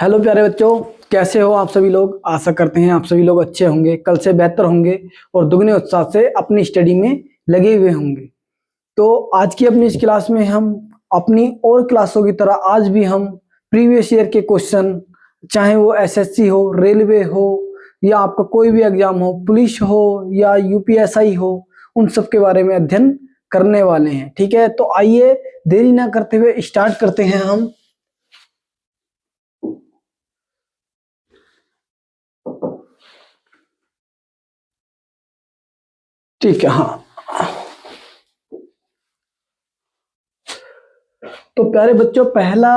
Hello प्यारे बच्चों, कैसे हो आप सभी लोग। आशा करते हैं आप सभी लोग अच्छे होंगे, कल से बेहतर होंगे और दुगने उत्साह से अपनी स्टडी में लगे हुए होंगे। तो आज की अपनी इस क्लास में हम अपनी और क्लासों की तरह आज भी हम प्रीवियस ईयर के क्वेश्चन, चाहे वो एसएससी हो, रेलवे हो या आपका कोई भी एग्जाम हो, पुलिस हो या यूपीएसआई हो, उन सब के बारे में अध्ययन करने वाले हैं। ठीक है, तो आइए देरी ना करते हुए स्टार्ट करते हैं हम। ठीक है, हाँ। तो प्यारे बच्चों, पहला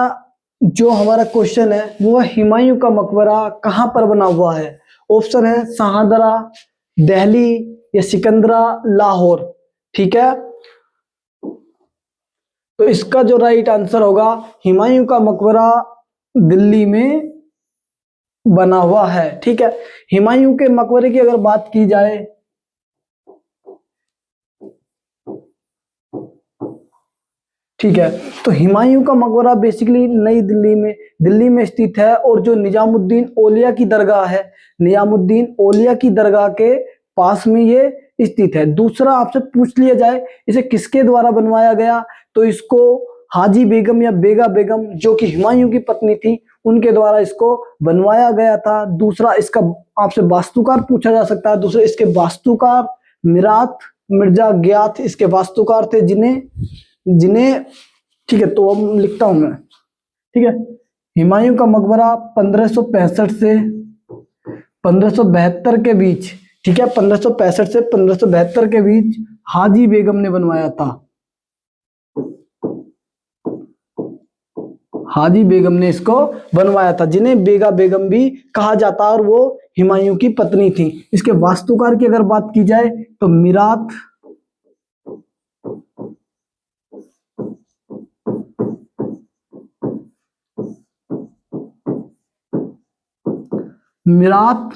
जो हमारा क्वेश्चन है वो है हुमायूं का मकबरा कहां पर बना हुआ है। ऑप्शन है शाहदरा, दिल्ली या सिकंदरा, लाहौर। ठीक है, तो इसका जो राइट आंसर होगा, हुमायूं का मकबरा दिल्ली में बना हुआ है। ठीक है, हुमायूं के मकबरे की अगर बात की जाए ठीक है, तो हुमायूं का मकबरा बेसिकली नई दिल्ली में स्थित है और जो निजामुद्दीन औलिया की दरगाह है, निजामुद्दीन औलिया की दरगाह के पास में ये स्थित है। दूसरा आपसे पूछ लिया जाए इसे किसके द्वारा बनवाया गया, तो इसको हाजी बेगम या बेगा बेगम जो कि हुमायूं की पत्नी थी, उनके द्वारा इसको बनवाया गया था। दूसरा इसका आपसे वास्तुकार पूछा जा सकता है। दूसरे इसके वास्तुकार मिरात मिर्जा गियाथ इसके वास्तुकार थे, जिन्हें जिन्हें ठीक है, तो अब लिखता हूं मैं। ठीक है, हुमायूं का मकबरा 1565 से 1572 के बीच, ठीक है, 1565 से 1572 के बीच हाजी बेगम ने बनवाया था। हाजी बेगम ने इसको बनवाया था, जिन्हें बेगा बेगम भी कहा जाता है और वो हुमायूं की पत्नी थी। इसके वास्तुकार की अगर बात की जाए तो मिरात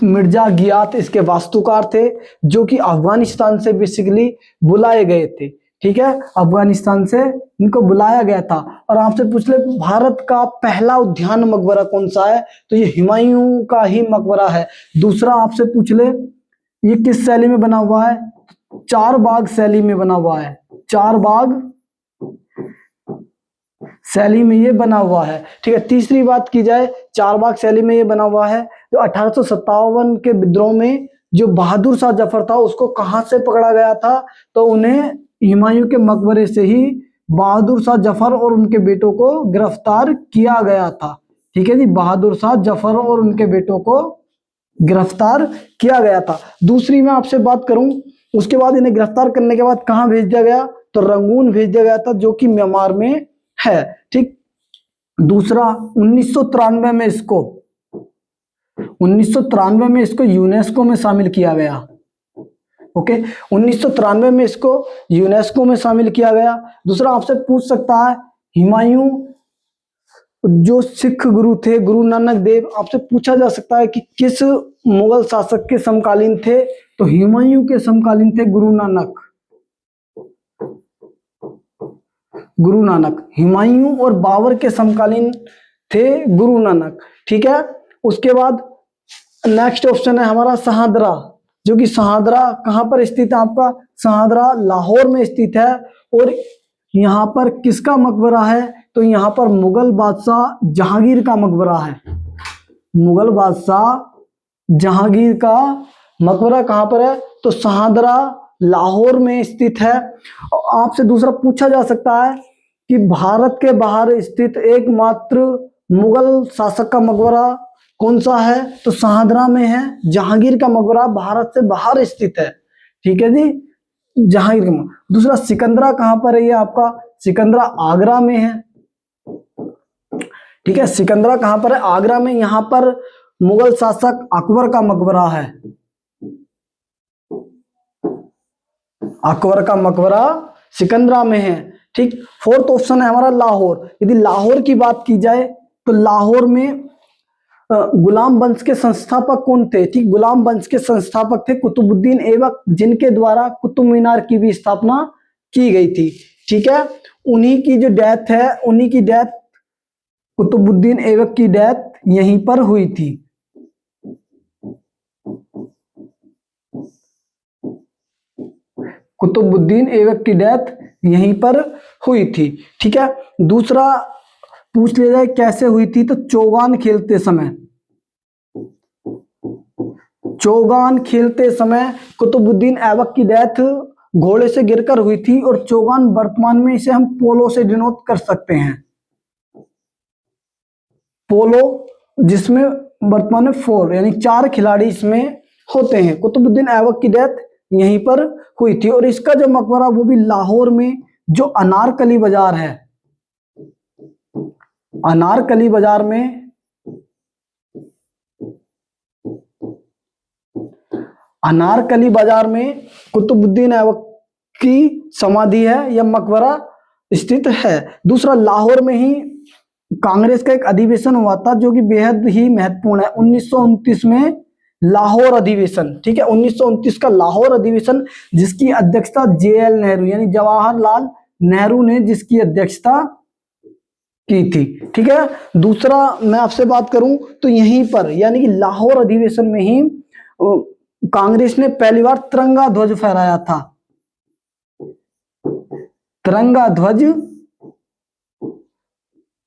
मिर्जा गियाथ इसके वास्तुकार थे, जो कि अफगानिस्तान से बेसिकली बुलाए गए थे। ठीक है, अफगानिस्तान से इनको बुलाया गया था। और आपसे पूछ ले भारत का पहला उद्यान मकबरा कौन सा है, तो ये हुमायूं का ही मकबरा है। दूसरा आपसे पूछ ले ये किस शैली में बना हुआ है, चार बाग शैली में बना हुआ है। चार बाग शैली में ये बना हुआ है। ठीक है, तीसरी बात की जाए चारबाग शैली में ये बना हुआ है। जो 1857 के विद्रोह में जो बहादुर शाह जफर था उसको कहां से पकड़ा गया था, तो उन्हें हुमायूं के मकबरे से ही बहादुर शाह जफर और उनके बेटों को गिरफ्तार किया गया था। ठीक है जी, बहादुर शाह जफर और उनके बेटों को गिरफ्तार किया गया था। दूसरी मैं आपसे बात करूं, उसके बाद इन्हें गिरफ्तार करने के बाद कहां भेज दिया गया, तो रंगून भेज दिया गया था, जो कि म्यांमार में है। ठीक, दूसरा 1993 में इसको यूनेस्को में शामिल किया गया। ओके, 1993 में इसको यूनेस्को में शामिल किया गया। दूसरा आपसे पूछ सकता है हुमायूं जो सिख गुरु थे, गुरु नानक देव, आपसे पूछा जा सकता है कि किस मुगल शासक के समकालीन थे, तो हुमायूं के समकालीन थे गुरु नानक। गुरु नानक, हुमायूं और बाबर के समकालीन थे गुरु नानक। ठीक है, उसके बाद नेक्स्ट ऑप्शन है हमारा शाहदरा, जो कि शाहदरा कहां पर स्थित है, आपका शाहदरा लाहौर में स्थित है। और यहां पर किसका मकबरा है, तो यहां पर मुगल बादशाह जहांगीर का मकबरा है। मुगल बादशाह जहांगीर का मकबरा कहां पर है, तो शाहदरा लाहौर में स्थित है। आपसे दूसरा पूछा जा सकता है कि भारत के बाहर स्थित एकमात्र मुगल शासक का मकबरा कौन सा है, तो शाहदरा में है। जहांगीर का मकबरा भारत से बाहर स्थित है। ठीक है जी, जहांगीर का मकबरा। दूसरा सिकंदरा कहां पर है, ये आपका सिकंदरा आगरा में है। ठीक है, सिकंदरा कहां पर है, आगरा में। यहां पर मुगल शासक अकबर का मकबरा है। अकबर का मकबरा सिकंदरा में है। ठीक, फोर्थ ऑप्शन है हमारा लाहौर। यदि लाहौर की बात की जाए तो लाहौर में गुलाम वंश के संस्थापक कौन थे, ठीक, गुलाम वंश के संस्थापक थे कुतुबुद्दीन ऐबक, जिनके द्वारा कुतुब मीनार की भी स्थापना की गई थी। ठीक है, उन्हीं की जो डेथ है, उन्हीं की डेथ, कुतुबुद्दीन ऐबक की डेथ यहीं पर हुई थी। कुतुबुद्दीन ऐबक की डेथ यहीं पर हुई थी। ठीक है, दूसरा पूछ लिया जाए कैसे हुई थी, तो चौगान खेलते समय, चौगान खेलते समय कुतुबुद्दीन ऐबक की डेथ घोड़े से गिरकर हुई थी। और चौगान वर्तमान में इसे हम पोलो से डिनोट कर सकते हैं, पोलो, जिसमें वर्तमान में 4 यानी 4 खिलाड़ी इसमें होते हैं। कुतुबुद्दीन ऐबक की डेथ यहीं पर हुई थी। और इसका जो मकबरा वो भी लाहौर में, जो अनारकली बाजार है, अनारकली बाजार में, अनारकली बाजार में कुतुबुद्दीन ऐबक की समाधि है या मकबरा स्थित है। दूसरा, लाहौर में ही कांग्रेस का एक अधिवेशन हुआ था जो कि बेहद ही महत्वपूर्ण है, 1929 में लाहौर अधिवेशन। ठीक है, 1929 का लाहौर अधिवेशन, जिसकी अध्यक्षता JL नेहरू यानी जवाहरलाल नेहरू ने जिसकी अध्यक्षता की थी। ठीक है, दूसरा मैं आपसे बात करूं तो यहीं पर यानी कि लाहौर अधिवेशन में ही कांग्रेस ने पहली बार तिरंगा ध्वज फहराया था, तिरंगा ध्वज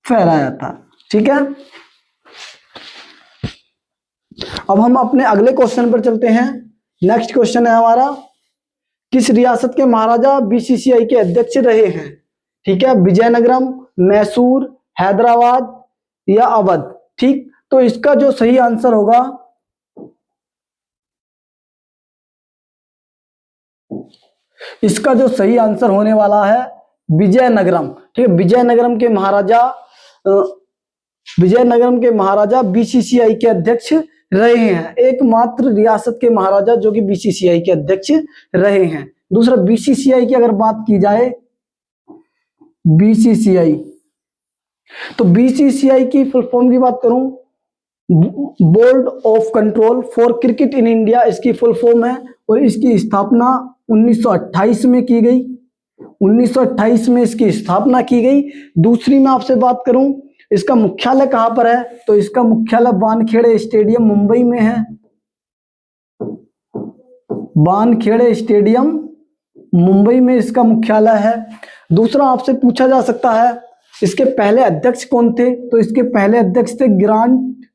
फहराया था। ठीक है, अब हम अपने अगले क्वेश्चन पर चलते हैं। नेक्स्ट क्वेश्चन है हमारा, किस रियासत के महाराजा BCCI के अध्यक्ष रहे हैं? ठीक है, विजयनगरम, मैसूर, हैदराबाद या अवध। ठीक, तो इसका जो सही आंसर होगा, इसका जो सही आंसर होने वाला है विजयनगरम। ठीक है, विजयनगरम के महाराजा, विजयनगरम के महाराजा BCCI के अध्यक्ष रहे हैं, एकमात्र रियासत के महाराजा जो कि BCCI के अध्यक्ष रहे हैं। दूसरा, BCCI की अगर बात की जाए, BCCI, तो BCCI की फुल फॉर्म की बात करूं, board of control for cricket in India इसकी फुल फॉर्म है। और इसकी स्थापना 1928 में की गई, 1928 में इसकी स्थापना की गई। दूसरी मैं आपसे बात करूं, इसका मुख्यालय कहां पर है, तो इसका मुख्यालय वानखेड़े स्टेडियम मुंबई में है, वानखेड़े स्टेडियम मुंबई में इसका मुख्यालय है। दूसरा आपसे पूछा जा सकता है इसके पहले अध्यक्ष कौन थे, तो इसके पहले अध्यक्ष थे ग्रांट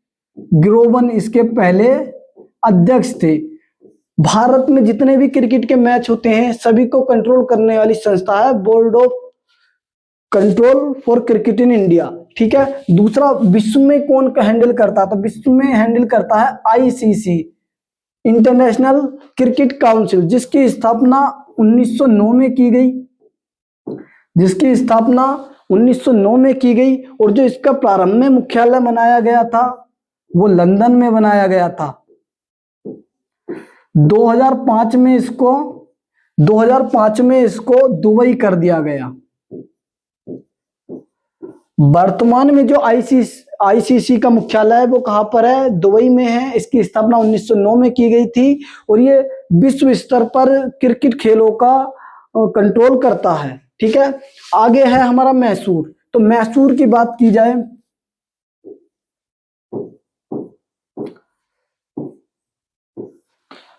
ग्रोवन, इसके पहले अध्यक्ष थे। भारत में जितने भी क्रिकेट के मैच होते हैं सभी को कंट्रोल करने वाली संस्था है board of control for cricket in India. ठीक है, दूसरा, विश्व में कौन का हैंडल करता है, तो विश्व में हैंडल करता है ICC, इंटरनेशनल क्रिकेट काउंसिल, जिसकी स्थापना 1909 में की गई, जिसकी स्थापना 1909 में की गई। और जो इसका प्रारंभ में मुख्यालय बनाया गया था वो लंदन में बनाया गया था। 2005 में इसको दुबई कर दिया गया। वर्तमान में जो ICC का मुख्यालय है वो कहां पर है, दुबई में है। इसकी स्थापना 1909 में की गई थी और ये विश्व स्तर पर क्रिकेट खेलों का कंट्रोल करता है। ठीक है, आगे है हमारा मैसूर। तो मैसूर की बात की जाए,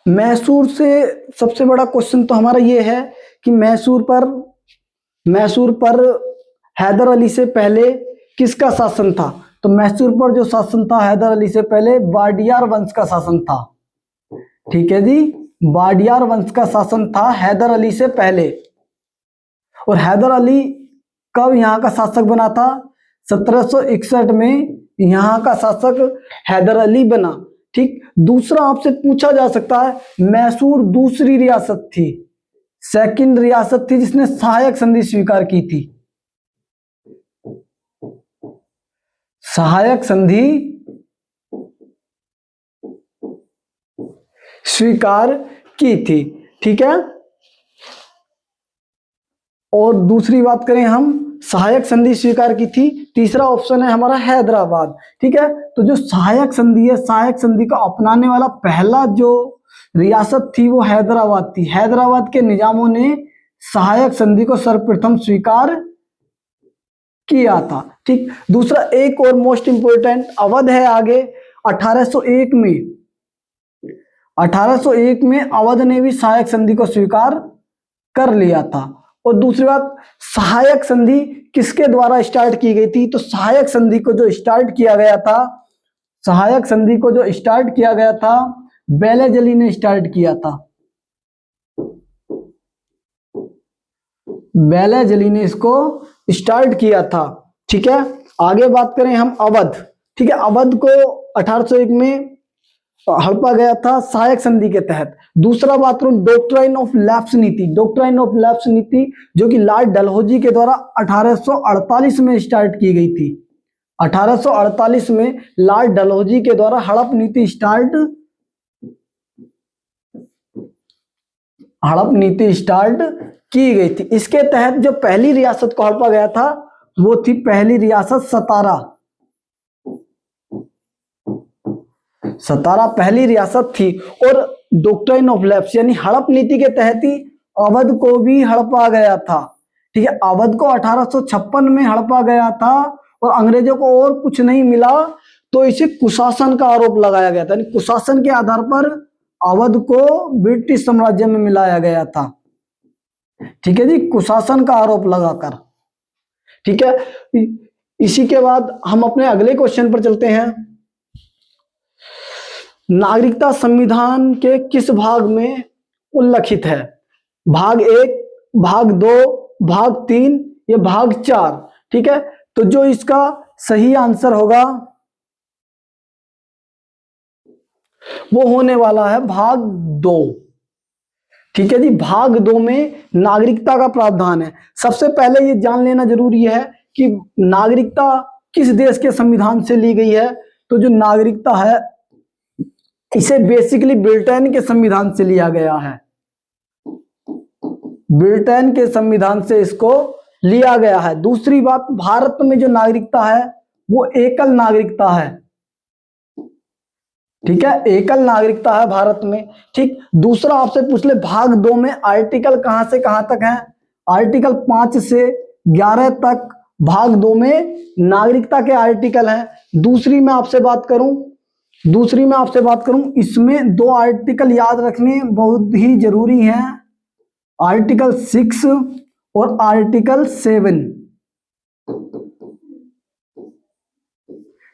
मैसूर से सबसे बड़ा क्वेश्चन तो हमारा ये है कि मैसूर पर हैदर अली से पहले किसका शासन था, तो मैसूर पर जो शासन था हैदर अली से पहले वाडियार वंश का शासन था। ठीक है जी, वाडियार वंश का शासन था हैदर अली से पहले। और हैदर अली कब यहाँ का शासक बना था, 1761 में यहाँ का शासक हैदर अली बना। ठीक, दूसरा आपसे पूछा जा सकता है मैसूर दूसरी रियासत थी, सेकंड रियासत थी जिसने सहायक संधि स्वीकार की थी, सहायक संधि स्वीकार की थी। ठीक है, और दूसरी बात करें हम, सहायक संधि स्वीकार की थी। तीसरा ऑप्शन है हमारा हैदराबाद। ठीक है, तो जो सहायक संधि है, सहायक संधि का अपनाने वाला पहला जो रियासत थी वो हैदराबाद थी। हैदराबाद के निजामों ने सहायक संधि को सर्वप्रथम स्वीकार किया था। ठीक, दूसरा एक और मोस्ट इंपोर्टेंट अवध है आगे। 1801 में 1801 में अवध ने भी सहायक संधि को स्वीकार कर लिया था। और दूसरी बात, सहायक संधि किसके द्वारा स्टार्ट की गई थी? तो सहायक संधि को जो स्टार्ट किया गया था, सहायक संधि को जो स्टार्ट किया गया था, बेलेजली ने स्टार्ट किया था। बेलेजली ने इसको स्टार्ट किया था। ठीक है, आगे बात करें हम अवध। ठीक है, अवध को 1801 में हड़पा गया था सहायक संधि के तहत। दूसरा बात करूं डॉक्ट्राइन ऑफ लैप्स नीति। डॉक्ट्राइन ऑफ लैप्स नीति जो कि लॉर्ड डलहौजी के द्वारा 1848 में स्टार्ट की गई थी। 1848 में लॉर्ड डलहौजी के द्वारा हड़प नीति स्टार्ट की गई थी। इसके तहत जो पहली रियासत को हड़पा गया था वो थी पहली रियासत सतारा। सतारा पहली रियासत थी। और डॉक्ट्राइन ऑफ लैप्स यानी हड़प नीति के तहत ही अवध को भी हड़पा गया था। ठीक है, अवध को 1856 में हड़पा गया था और अंग्रेजों को और कुछ नहीं मिला तो इसे कुशासन का आरोप लगाया गया था। यानी कुशासन के आधार पर अवध को ब्रिटिश साम्राज्य में मिलाया गया था। ठीक है जी, कुशासन का आरोप लगाकर। ठीक है, इसी के बाद हम अपने अगले क्वेश्चन पर चलते हैं। नागरिकता संविधान के किस भाग में उल्लिखित है? भाग 1, भाग 2, भाग 3 या भाग 4? ठीक है, तो जो इसका सही आंसर होगा वो होने वाला है भाग 2। ठीक है जी, भाग 2 में नागरिकता का प्रावधान है। सबसे पहले ये जान लेना जरूरी है कि नागरिकता किस देश के संविधान से ली गई है। तो जो नागरिकता है इसे बेसिकली ब्रिटेन के संविधान से लिया गया है। ब्रिटेन के संविधान से इसको लिया गया है। दूसरी बात, भारत में जो नागरिकता है वो एकल नागरिकता है। ठीक है, एकल नागरिकता है भारत में। ठीक, दूसरा आपसे पूछ ले भाग 2 में आर्टिकल कहां से कहां तक है? आर्टिकल 5 से 11 तक भाग 2 में नागरिकता के आर्टिकल हैं। दूसरी मैं आपसे बात करूं इसमें 2 आर्टिकल याद रखने बहुत ही जरूरी हैं, आर्टिकल 6 और आर्टिकल 7।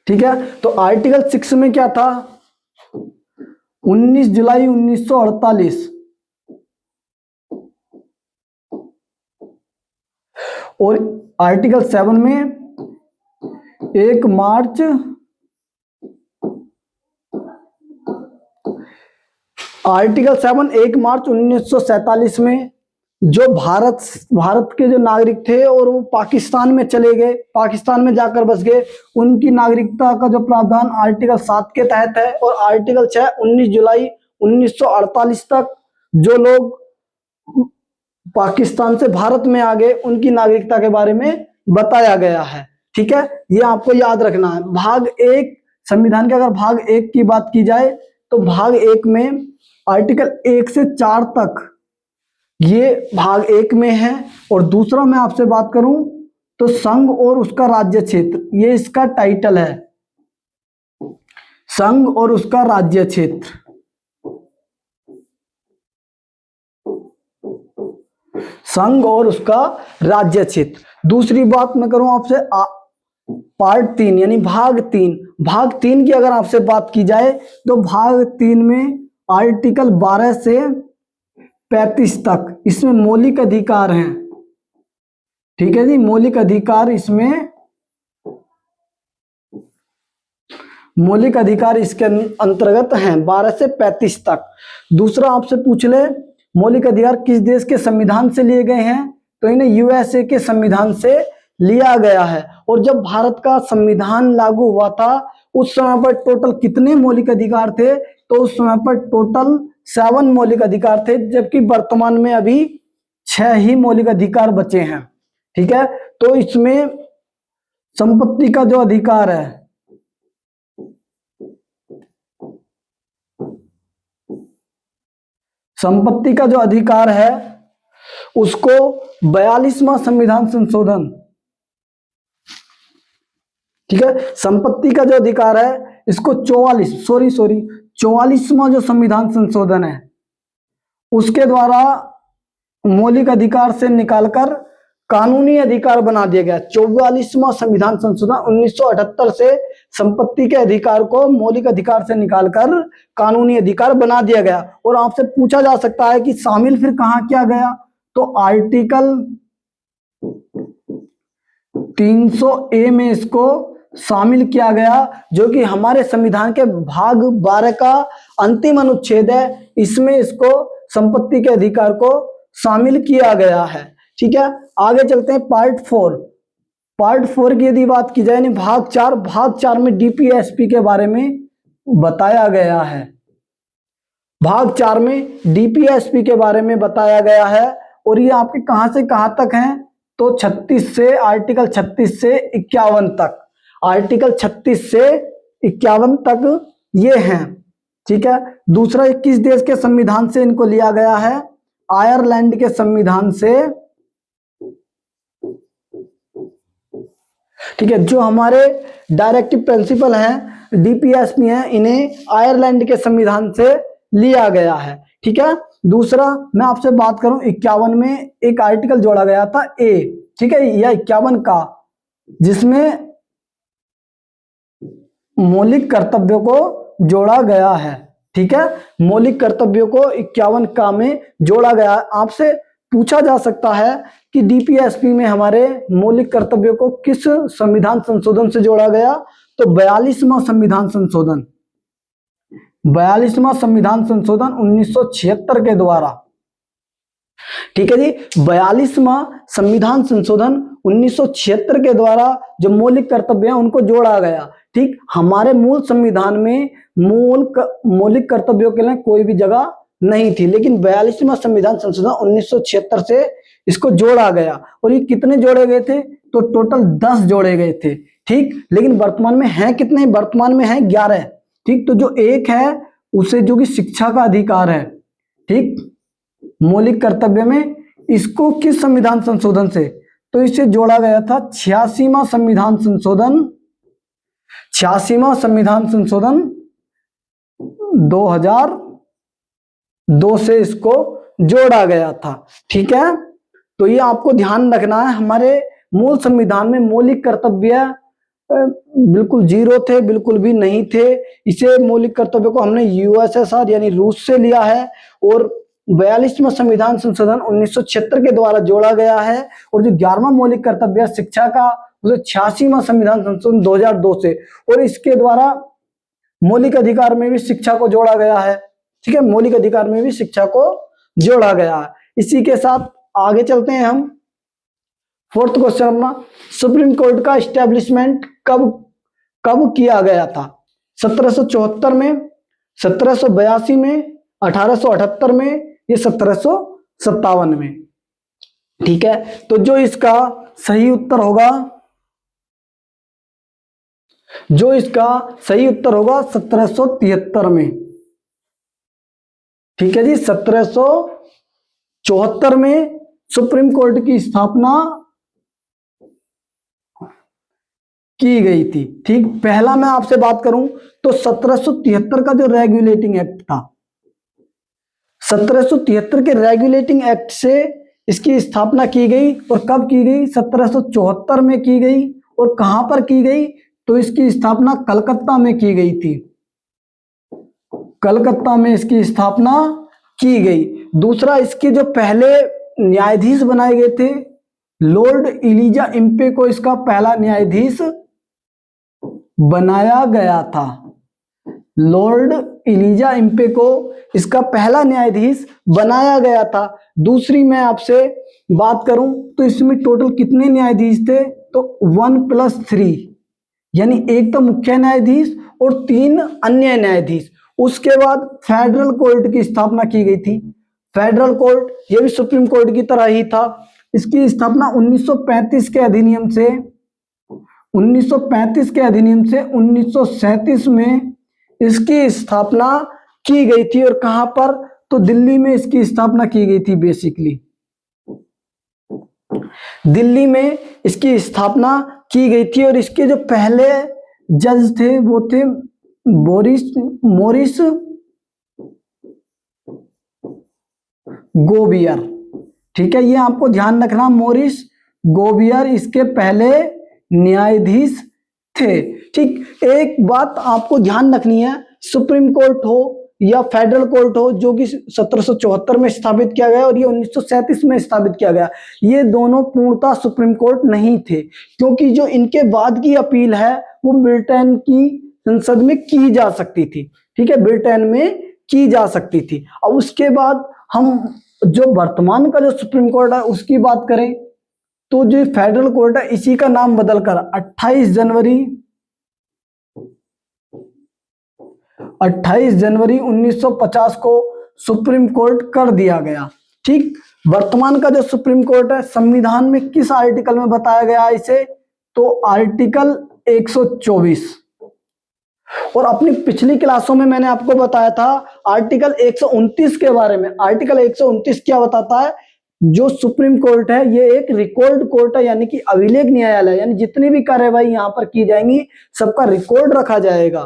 ठीक है, तो आर्टिकल 6 में क्या था? 19 जुलाई 1948 और आर्टिकल 7 में 1 मार्च 1947 में जो भारत के जो नागरिक थे और वो पाकिस्तान में चले गए, पाकिस्तान में जाकर बस गए, उनकी नागरिकता का जो प्रावधान आर्टिकल 7 के तहत है। और आर्टिकल 6 19 जुलाई 1948 तक जो लोग पाकिस्तान से भारत में आ गए उनकी नागरिकता के बारे में बताया गया है। ठीक है, ये आपको याद रखना है। भाग 1 संविधान के अगर भाग 1 की बात की जाए तो भाग 1 में आर्टिकल 1 से 4 तक ये भाग 1 में है। और दूसरा मैं आपसे बात करूं तो संघ और उसका राज्य क्षेत्र, ये इसका टाइटल है, संघ और उसका राज्य क्षेत्र। संघ और उसका राज्य क्षेत्र। दूसरी बात मैं करूं आपसे पार्ट 3 यानी भाग 3। भाग 3 की अगर आपसे बात की जाए तो भाग 3 में आर्टिकल 12 से 35 तक इसमें मौलिक अधिकार हैं। ठीक है जी, मौलिक अधिकार इसके अंतर्गत हैं 12 से 35 तक। दूसरा आपसे पूछ ले मौलिक अधिकार किस देश के संविधान से लिए गए हैं? तो इन्हें यूएसए के संविधान से लिया गया है। और जब भारत का संविधान लागू हुआ था उस समय पर टोटल कितने मौलिक अधिकार थे? तो उस समय पर टोटल 7 मौलिक अधिकार थे, जबकि वर्तमान में अभी 6 ही मौलिक अधिकार बचे हैं। ठीक है, तो इसमें संपत्ति का जो अधिकार है, संपत्ति का जो अधिकार है उसको 42वां संविधान संशोधन ठीक है। संपत्ति का जो अधिकार है इसको 44वां जो संविधान संशोधन है उसके द्वारा मौलिक अधिकार से निकालकर कानूनी अधिकार बना दिया गया। 44वां संविधान संशोधन 1978 से संपत्ति के अधिकार को मौलिक अधिकार से निकालकर कानूनी अधिकार बना दिया गया। और आपसे पूछा जा सकता है कि शामिल फिर कहां किया गया, तो आर्टिकल 300A में इसको शामिल किया गया, जो कि हमारे संविधान के भाग 12 का अंतिम अनुच्छेद है। इसमें इसको संपत्ति के अधिकार को शामिल किया गया है। ठीक है, आगे चलते हैं पार्ट 4। पार्ट 4 की यदि बात की जाए, भाग 4 में डीपीएसपी के बारे में बताया गया है। भाग 4 में डीपीएसपी के बारे में बताया गया है। और ये आपके कहां से कहां तक हैं, तो 36 से आर्टिकल 36 से 51 तक, आर्टिकल 36 से 51 तक ये हैं। ठीक है, दूसरा किस देश के संविधान से इनको लिया गया है, आयरलैंड के संविधान से। ठीक है, जो हमारे डायरेक्टिव प्रिंसिपल हैं डीपीएसपी हैं, इन्हें आयरलैंड के संविधान से लिया गया है। ठीक है, दूसरा मैं आपसे बात करूं 51 में एक आर्टिकल जोड़ा गया था ए, ठीक है, या 51 का, जिसमें मौलिक कर्तव्यों को जोड़ा गया है। ठीक है, मौलिक कर्तव्यों को 51 का में जोड़ा गया है। आपसे पूछा जा सकता है कि डीपीएसपी में हमारे मौलिक कर्तव्यों को किस संविधान संशोधन से जोड़ा गया, तो 42वां संविधान संशोधन, 42वां संविधान संशोधन 1976 के द्वारा। ठीक है जी, 42वां संविधान संशोधन 1976 के द्वारा जो मौलिक कर्तव्य हैं उनको जोड़ा गया। ठीक, हमारे मूल संविधान में मौलिक कर्तव्यों के लिए कोई भी जगह नहीं थी, लेकिन 42वां संविधान संशोधन 1976 से इसको जोड़ा गया। और ये कितने जोड़े गए थे, तो टोटल 10 जोड़े गए थे। ठीक, लेकिन वर्तमान में है कितने, वर्तमान में है 11। ठीक, तो जो एक है उसे जो कि शिक्षा का अधिकार है, ठीक, मौलिक कर्तव्य में, इसको किस संविधान संशोधन से, तो इसे जोड़ा गया था 86वां संविधान संशोधन, 86वां संविधान संशोधन 2002 से इसको जोड़ा गया था। ठीक है, तो ये आपको ध्यान रखना है, हमारे मूल संविधान में मौलिक कर्तव्य बिल्कुल जीरो थे, बिल्कुल भी नहीं थे। इसे मौलिक कर्तव्य को हमने यूएसएसआर यानी रूस से लिया है, और 42वां संविधान संशोधन 1976 के द्वारा जोड़ा गया है। और जो 11वां मौलिक कर्तव्य शिक्षा का, उसे 86वां संविधान संशोधन 2002 से, और इसके द्वारा मौलिक अधिकार में भी शिक्षा को जोड़ा गया है। ठीक है, मौलिक अधिकार में भी शिक्षा को जोड़ा गया है। इसी के साथ आगे चलते हैं हम। 4th क्वेश्चन अपना, सुप्रीम कोर्ट का एस्टेब्लिशमेंट कब किया गया था, 1774 में, 1782 में, 1878 में, ये 1757 में। ठीक है, तो जो इसका सही उत्तर होगा, 1773 में। ठीक है जी, 1774 में सुप्रीम कोर्ट की स्थापना की गई थी। ठीक, पहला मैं आपसे बात करूं तो 1773 का जो रेगुलेटिंग एक्ट था, 1773 के रेगुलेटिंग एक्ट से इसकी स्थापना की गई। और कब की गई, 1774 में की गई। और कहां पर की गई, तो इसकी स्थापना कलकत्ता में की गई थी, कलकत्ता में इसकी स्थापना की गई। दूसरा, इसके जो पहले न्यायाधीश बनाए गए थे, लॉर्ड इलिजा इम्पे को इसका पहला न्यायाधीश बनाया गया था, लॉर्ड इलिजा इम्पे को इसका पहला न्यायाधीश बनाया गया था। दूसरी मैं आपसे बात करूं तो इसमें टोटल कितने न्यायाधीश थे, तो 1+3, यानी एक तो मुख्य न्यायाधीश और 3 अन्य न्यायाधीश। उसके बाद फेडरल कोर्ट की स्थापना की गई थी। फेडरल कोर्ट ये भी सुप्रीम कोर्ट की तरह ही था। इसकी स्थापना 1935 के अधिनियम से 1937 में इसकी स्थापना की गई थी। और कहां पर, तो दिल्ली में इसकी स्थापना की गई थी बेसिकली। दिल्ली में इसकी स्थापना की गई थी और इसके जो पहले जज थे वो थे मोरिस गोबियर। ठीक है, ये आपको ध्यान रखना, मोरिस गोबियर इसके पहले न्यायाधीश थे। ठीक, एक बात आपको ध्यान रखनी है, सुप्रीम कोर्ट हो या फेडरल कोर्ट हो जो कि 1774 में स्थापित किया गया और ये 1937 में स्थापित किया गया, ये दोनों पूर्णतः सुप्रीम कोर्ट नहीं थे, क्योंकि जो इनके बाद की अपील है वो ब्रिटेन की संसद में की जा सकती थी। ठीक है, ब्रिटेन में की जा सकती थी। और उसके बाद हम जो वर्तमान का जो सुप्रीम कोर्ट है उसकी बात करें तो जो फेडरल कोर्ट है इसी का नाम बदलकर 28 जनवरी 1950 को सुप्रीम कोर्ट कर दिया गया। ठीक, वर्तमान का जो सुप्रीम कोर्ट है संविधान में किस आर्टिकल में बताया गया है इसे, तो आर्टिकल 124। और अपनी पिछली क्लासों में मैंने आपको बताया था आर्टिकल 129 के बारे में। आर्टिकल 129 क्या बताता है, जो सुप्रीम कोर्ट है ये एक रिकॉर्ड कोर्ट है, यानी कि अभिलेख न्यायालय, यानी जितनी भी कार्यवाही यहाँ पर की जाएंगी सबका रिकॉर्ड रखा जाएगा।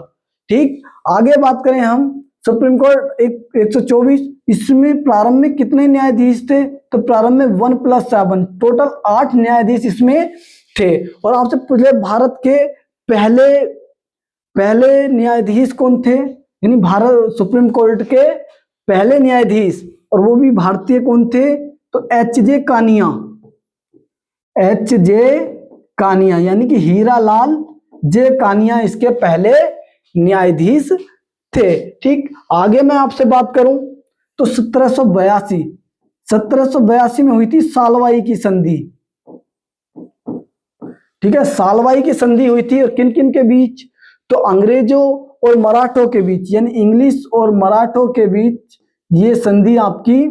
ठीक, आगे बात करें हम सुप्रीम कोर्ट 124, इसमें प्रारंभ में कितने न्यायाधीश थे, तो प्रारंभ में 1+7 टोटल 8 न्यायाधीश इसमें थे। और आपसे पूछे भारत के पहले न्यायाधीश कौन थे, यानी भारत सुप्रीम कोर्ट के पहले न्यायाधीश, और वो भी भारतीय कौन थे, तो एच.जे. कानिया, यानी कि हीरालाल जे कानिया इसके पहले न्यायाधीश थे। ठीक, आगे मैं आपसे बात करूं तो 1782 में हुई थी सालवाई की संधि। ठीक है, सालवाई की संधि हुई थी और किन किन के बीच, तो अंग्रेजों और मराठों के बीच, यानी इंग्लिश और मराठों के बीच ये संधि आपकी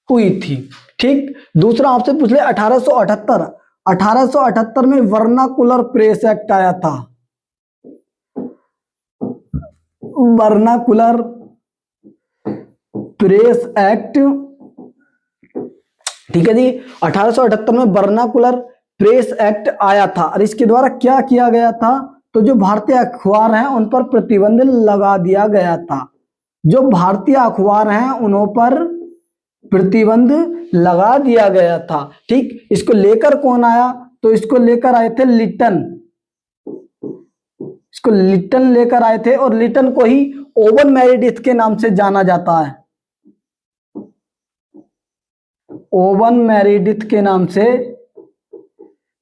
हुई थी। ठीक, दूसरा आपसे पूछ ले 1878 में वर्नाकुलर प्रेस एक्ट आया था। वर्नाकुलर प्रेस एक्ट, ठीक है जी, 1878 में वर्नाकुलर प्रेस एक्ट आया था और इसके द्वारा क्या किया गया था, तो जो भारतीय अखबार हैं उन पर प्रतिबंध लगा दिया गया था। जो भारतीय अखबार हैं उन पर प्रतिबंध लगा दिया गया था। ठीक, इसको लेकर कौन आया, तो इसको लेकर आए थे लिटन लेकर आए थे और लिटन को ही ओवन मेरिडिथ के नाम से जाना जाता है। ओवन मेरिडिथ के नाम से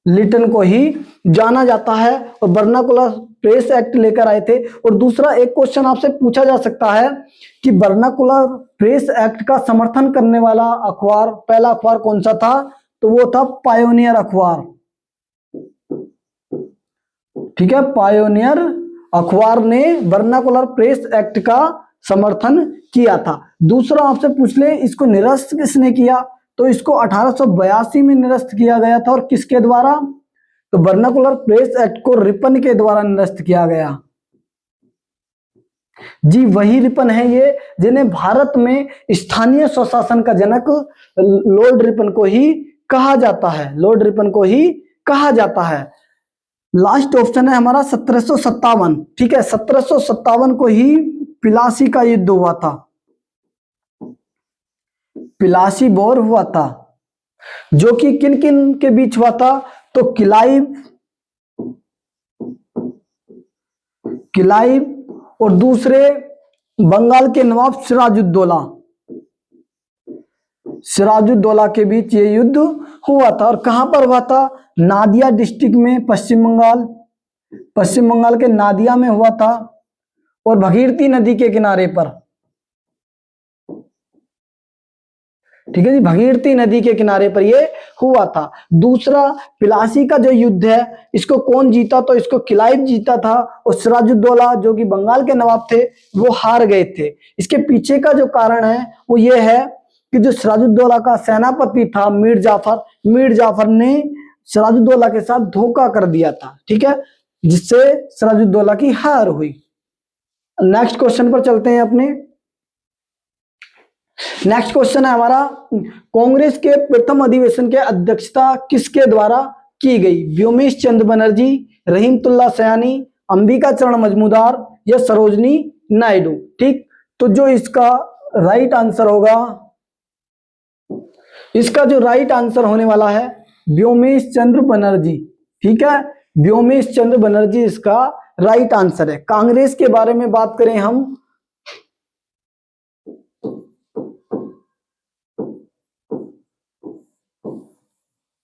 लिटन को ही जाना जाता है और वर्नाकुलर प्रेस एक्ट लेकर आए थे। और दूसरा एक क्वेश्चन आपसे पूछा जा सकता है कि वर्नाकुलर प्रेस एक्ट का समर्थन करने वाला अखबार, पहला अखबार कौन सा था, तो वो था पायोनियर अखबार। ठीक है, पायोनियर अखबार ने वर्नाकुलर प्रेस एक्ट का समर्थन किया था। दूसरा आपसे पूछ ले इसको निरस्त किसने किया, तो इसको 1882 में निरस्त किया गया था और किसके द्वारा, तो वर्नाकुलर प्रेस एक्ट को रिपन के द्वारा निरस्त किया गया। जी वही रिपन है ये जिन्हें भारत में स्थानीय स्वशासन का जनक लॉर्ड रिपन को ही कहा जाता है, लॉर्ड रिपन को ही कहा जाता है। लास्ट ऑप्शन है हमारा 1757। ठीक है, 1757 को ही पिलासी का युद्ध हुआ था, पिलासी वॉर हुआ था, जो कि किन किन के बीच हुआ था, तो किलाइव और दूसरे बंगाल के नवाब सिराजुद्दौला के बीच ये युद्ध हुआ था। और कहां पर हुआ था, नादिया डिस्ट्रिक्ट में, पश्चिम बंगाल के नादिया में हुआ था और भगीरथी नदी के किनारे पर। ठीक है जी, भगीरथी नदी के किनारे पर ये हुआ था। दूसरा पिलासी का जो युद्ध है इसको कौन जीता, तो इसको किलाइव जीता था और सिराजुद्दौला जो कि बंगाल के नवाब थे वो हार गए थे। इसके पीछे का जो कारण है वो ये है कि जो सिराजुद्दौला का सेनापति था मीर जाफर ने सिराजुद्दौला के साथ धोखा कर दिया था। ठीक है, जिससे सिराजुद्दौला की हार हुई। नेक्स्ट क्वेश्चन पर चलते हैं अपने। नेक्स्ट क्वेश्चन है हमारा, कांग्रेस के प्रथम अधिवेशन के अध्यक्षता किसके द्वारा की गई? व्योमेश चंद्र बनर्जी, रहीमतुल्ला सयानी, अंबिका चरण मजूमदार या सरोजनी नायडू। ठीक, तो जो इसका राइट आंसर होगा, इसका जो राइट आंसर होने वाला है व्योमेश चंद्र बनर्जी। ठीक है, व्योमेश चंद्र बनर्जी इसका राइट आंसर है। कांग्रेस के बारे में बात करें हम,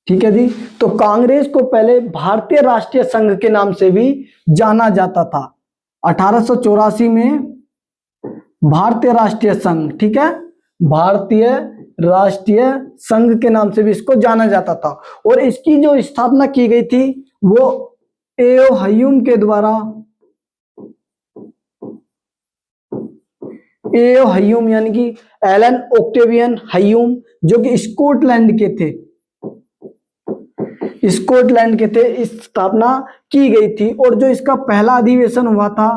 ठीक है जी, तो कांग्रेस को पहले भारतीय राष्ट्रीय संघ के नाम से भी जाना जाता था। 1884 में भारतीय राष्ट्रीय संघ, ठीक है, भारतीय राष्ट्रीय संघ के नाम से भी इसको जाना जाता था। और इसकी जो स्थापना की गई थी वो एओ हयूम के द्वारा, एओ हयूम यानी कि एलन ऑक्टेवियन हयूम, जो कि स्कॉटलैंड के थे, स्कॉटलैंड के थे, इस स्थापना की गई थी। और जो इसका पहला अधिवेशन हुआ था,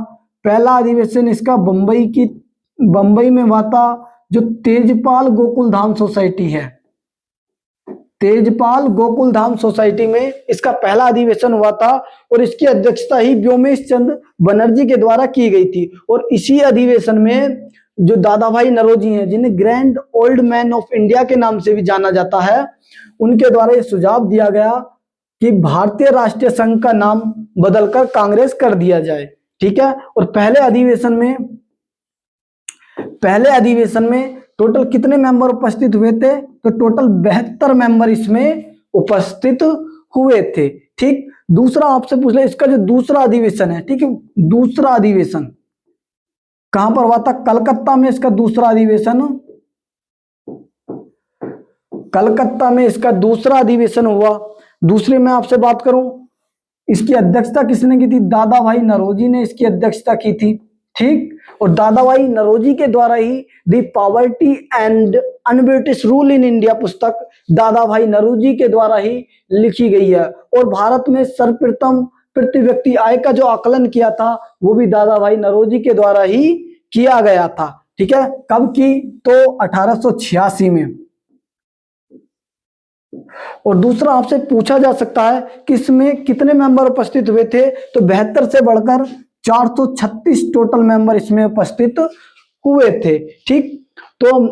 पहला अधिवेशन इसका बंबई में हुआ था, जो तेजपाल गोकुलधाम सोसाइटी है, तेजपाल गोकुलधाम सोसाइटी में इसका पहला अधिवेशन हुआ था। और इसकी अध्यक्षता ही व्योमेश चंद्र बनर्जी के द्वारा की गई थी। और इसी अधिवेशन में जो दादा भाई नौरोजी हैं, जिन्हें grand old man of India के नाम से भी जाना जाता है, उनके द्वारा यह सुझाव दिया गया कि भारतीय राष्ट्रीय संघ का नाम बदलकर कांग्रेस कर दिया जाए। ठीक है, और पहले अधिवेशन में टोटल कितने मेंबर उपस्थित हुए थे? तो टोटल 72 मेंबर इसमें उपस्थित हुए थे। ठीक, दूसरा आपसे पूछ ले, इसका जो दूसरा अधिवेशन है, ठीक है, दूसरा अधिवेशन कहां पर हुआ था? कलकत्ता में इसका दूसरा अधिवेशन, कलकत्ता में इसका दूसरा अधिवेशन हुआ। दूसरे में आपसे बात करूं, इसकी अध्यक्षता किसने की थी? दादा भाई नौरोजी ने इसकी अध्यक्षता की थी। ठीक, और दादा भाई नौरोजी के द्वारा ही the poverty and un-British rule in India पुस्तक दादा भाई नौरोजी के द्वारा ही लिखी गई है। और भारत में सर्वप्रथम प्रति व्यक्ति आय का जो आकलन किया था वो भी दादा भाई नौरोजी के द्वारा ही किया गया था। ठीक है, कब की? तो 1886 में। और दूसरा आपसे पूछा जा सकता है कि इसमें कितने मेंबर उपस्थित हुए थे? तो 72 से बढ़कर 436 टोटल मेंबर इसमें उपस्थित हुए थे। ठीक, तो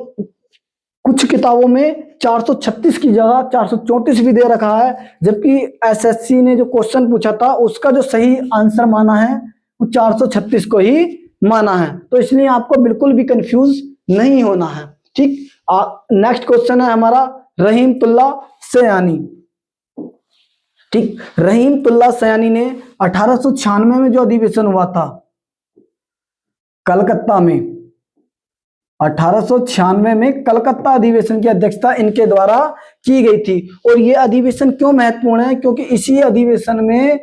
कुछ किताबों में 436 की जगह 434 भी दे रखा है, जबकि एसएससी ने जो क्वेश्चन पूछा था उसका जो सही आंसर माना है वो 436 को ही माना है। तो इसलिए आपको बिल्कुल भी कंफ्यूज नहीं होना है। ठीक, नेक्स्ट क्वेश्चन है हमारा रहीमतुल्ला सयानी। ठीक, रहीमतुल्ला सयानी ने 1896 में जो अधिवेशन हुआ था कलकत्ता में, 1896 में कलकत्ता अधिवेशन की अध्यक्षता इनके द्वारा की गई थी। और यह अधिवेशन क्यों महत्वपूर्ण है? क्योंकि इसी अधिवेशन में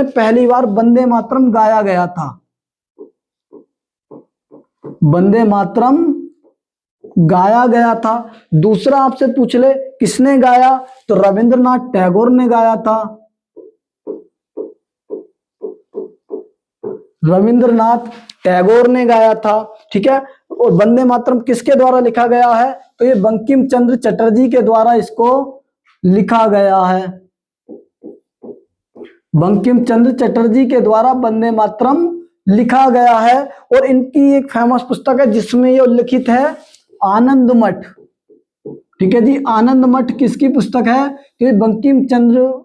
पहली बार वंदे मातरम गाया गया था। वंदे मातरम गाया गया था। दूसरा आपसे पूछ ले किसने गाया? तो रविंद्रनाथ टैगोर ने गाया था। रविंद्रनाथ टैगोर ने गाया था। ठीक है, और वंदे मातरम किसके द्वारा लिखा गया है? तो ये बंकिम चंद्र चटर्जी के द्वारा इसको लिखा गया है। बंकिम चंद्र चटर्जी के द्वारा वंदे मातरम लिखा गया है। और इनकी एक फेमस पुस्तक है जिसमें ये उल्लिखित है, आनंद मठ। ठीक है जी, आनंद मठ किसकी पुस्तक है? तो ये बंकिम चंद्र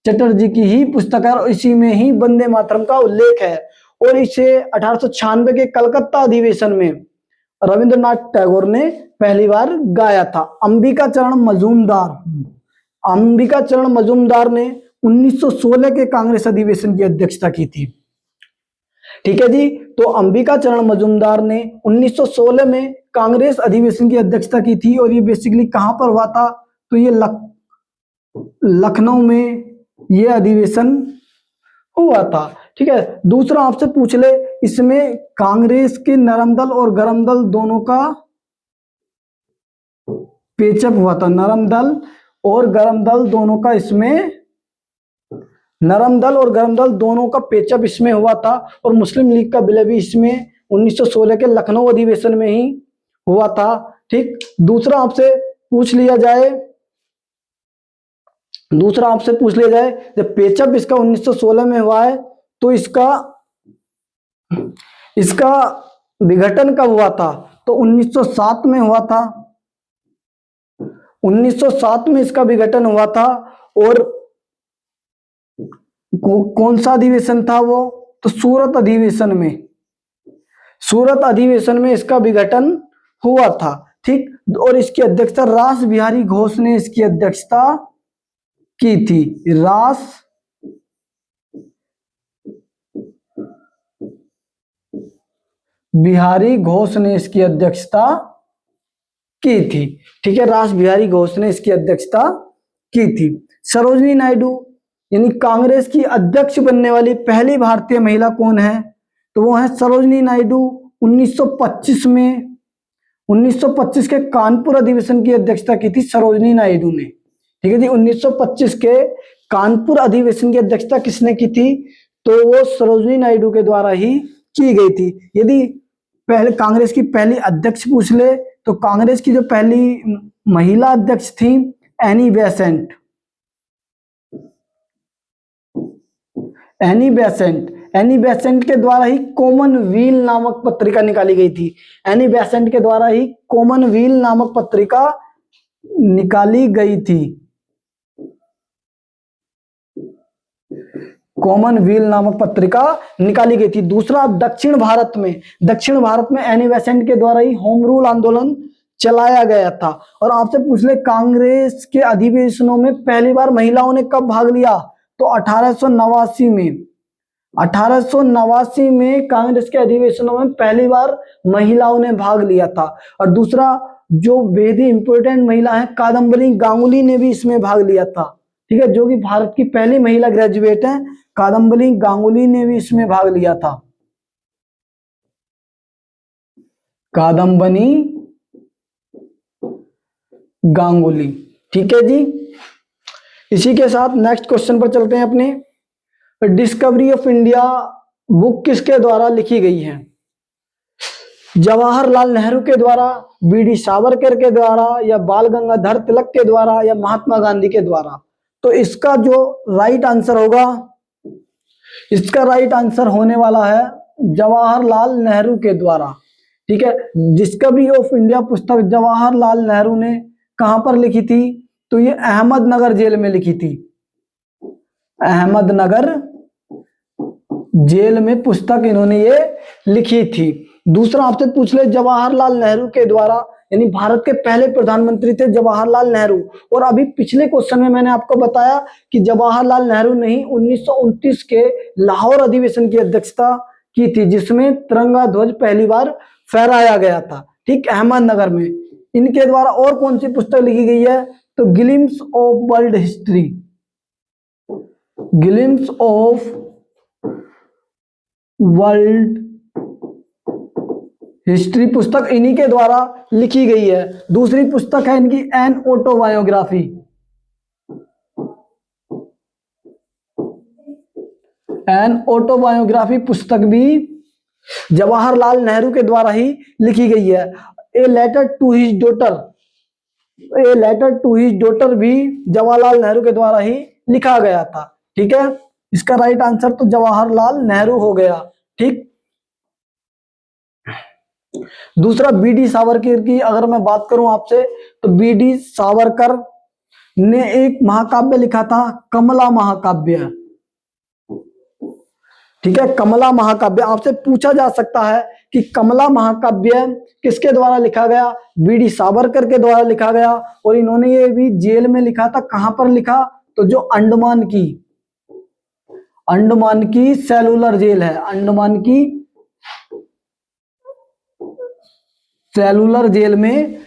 चटर्जी की ही पुस्तक है और इसी में ही वंदे मातरम का उल्लेख है। और इसे 1896 के कलकत्ता अधिवेशन में रविंद्रनाथ टैगोर ने पहली बार गाया था। अंबिका चरण मजूमदार ने 1916 के कांग्रेस अधिवेशन की अध्यक्षता की थी। ठीक है जी, तो अंबिका चरण मजूमदार ने 1916 में कांग्रेस अधिवेशन की अध्यक्षता की थी। और ये बेसिकली कहां पर हुआ था? तो ये लखनऊ में ये अधिवेशन हुआ था। ठीक है, दूसरा आपसे पूछ ले, इसमें कांग्रेस के नरम दल और गरम दल दोनों का पेचअप हुआ था। नरम दल और गरम दल दोनों का इसमें नरम दल और गरम दल दोनों का पेचअप इसमें हुआ था, और मुस्लिम लीग का विलय भी इसमें 1916 के लखनऊ अधिवेशन में ही हुआ था। ठीक, दूसरा आपसे पूछ लिया जाए, जब पेचअप इसका 1916 में हुआ है तो इसका विघटन कब हुआ था? तो 1907 में हुआ था। 1907 में इसका विघटन हुआ था। और कौन सा अधिवेशन था वो? तो सूरत अधिवेशन में इसका विघटन हुआ था। ठीक, और इसकी अध्यक्षता रास बिहारी घोष ने इसकी अध्यक्षता की थी। रास बिहारी घोष ने इसकी अध्यक्षता की थी। ठीक है, रास बिहारी घोष ने इसकी अध्यक्षता की थी। सरोजिनी नायडू यानी कांग्रेस की अध्यक्ष बनने वाली पहली भारतीय महिला कौन है? तो वो है सरोजिनी नायडू। 1925 के कानपुर अधिवेशन की अध्यक्षता की थी सरोजिनी नायडू ने। ठीक है जी, 1925 के कानपुर अधिवेशन की अध्यक्षता किसने की थी? तो वो सरोजिनी नायडू के द्वारा ही की गई थी। यदि पहले कांग्रेस की पहली अध्यक्ष पूछ ले तो कांग्रेस की जो पहली महिला अध्यक्ष थी एनी बेसेंट। एनी बेसेंट के द्वारा ही कॉमनवेल्थ नामक पत्रिका निकाली गई थी। एनी बेसेंट के द्वारा ही कॉमनवेल्थ नामक पत्रिका निकाली गई थी। कॉमनवेल्थ नामक पत्रिका निकाली गई थी। दूसरा, दक्षिण भारत में एनी बेसेंट के द्वारा ही होम रूल आंदोलन चलाया गया था। और आपसे पूछ ले कांग्रेस के अधिवेशनों में पहली बार महिलाओं ने कब भाग लिया? तो 1889 में। 1889 में कांग्रेस के अधिवेशनों में पहली बार महिलाओं ने भाग लिया था। और दूसरा, जो बेहद ही इंपॉर्टेंट महिला है कादम्बरी गांगुली ने भी इसमें भाग लिया था। ठीक है, जो कि भारत की पहली महिला ग्रेजुएट है, कादम्बरी गांगुली ने भी इसमें भाग लिया था। कादम्बरी गांगुली। ठीक है जी, इसी के साथ नेक्स्ट क्वेश्चन पर चलते हैं अपने। डिस्कवरी ऑफ इंडिया बुक किसके द्वारा लिखी गई है? जवाहरलाल नेहरू के द्वारा, बीडी सावरकर के द्वारा, या बाल गंगाधर तिलक के द्वारा, या महात्मा गांधी के द्वारा? तो इसका जो राइट आंसर होगा, इसका राइट आंसर होने वाला है जवाहरलाल नेहरू के द्वारा। ठीक है, डिस्कवरी ऑफ इंडिया पुस्तक जवाहरलाल नेहरू ने कहां पर लिखी थी? तो ये अहमदनगर जेल में लिखी थी। अहमदनगर जेल में पुस्तक इन्होंने ये लिखी थी। दूसरा आपसे पूछ ले, जवाहरलाल नेहरू के द्वारा, यानी भारत के पहले प्रधानमंत्री थे जवाहरलाल नेहरू। और अभी पिछले क्वेश्चन में मैंने आपको बताया कि जवाहरलाल नेहरू ने ही 1929 के लाहौर अधिवेशन की अध्यक्षता की थी, जिसमें तिरंगा ध्वज पहली बार फहराया गया था। ठीक, अहमदनगर में। इनके द्वारा और कौन सी पुस्तक लिखी गई है? तो glimpse of world history. Glimpse of world history पुस्तक इन्हीं के द्वारा लिखी गई है। दूसरी पुस्तक है इनकी एन ऑटोबायोग्राफी। एन ऑटोबायोग्राफी पुस्तक भी जवाहरलाल नेहरू के द्वारा ही लिखी गई है। A letter to his daughter भी जवाहरलाल नेहरू के द्वारा ही लिखा गया था। ठीक है, इसका राइट आंसर तो जवाहरलाल नेहरू हो गया। ठीक, दूसरा, बीडी सावरकर की अगर मैं बात करूं आपसे, तो बीडी सावरकर ने एक महाकाव्य लिखा था, कमला महाकाव्य। ठीक है, कमला महाकाव्य। आपसे पूछा जा सकता है कि कमला महाकाव्य किसके द्वारा लिखा गया? बीडी सावरकर के द्वारा लिखा गया। और इन्होंने ये भी जेल में लिखा था। कहां पर लिखा? तो जो अंडमान की सेलुलर जेल है, अंडमान की सेलुलर जेल में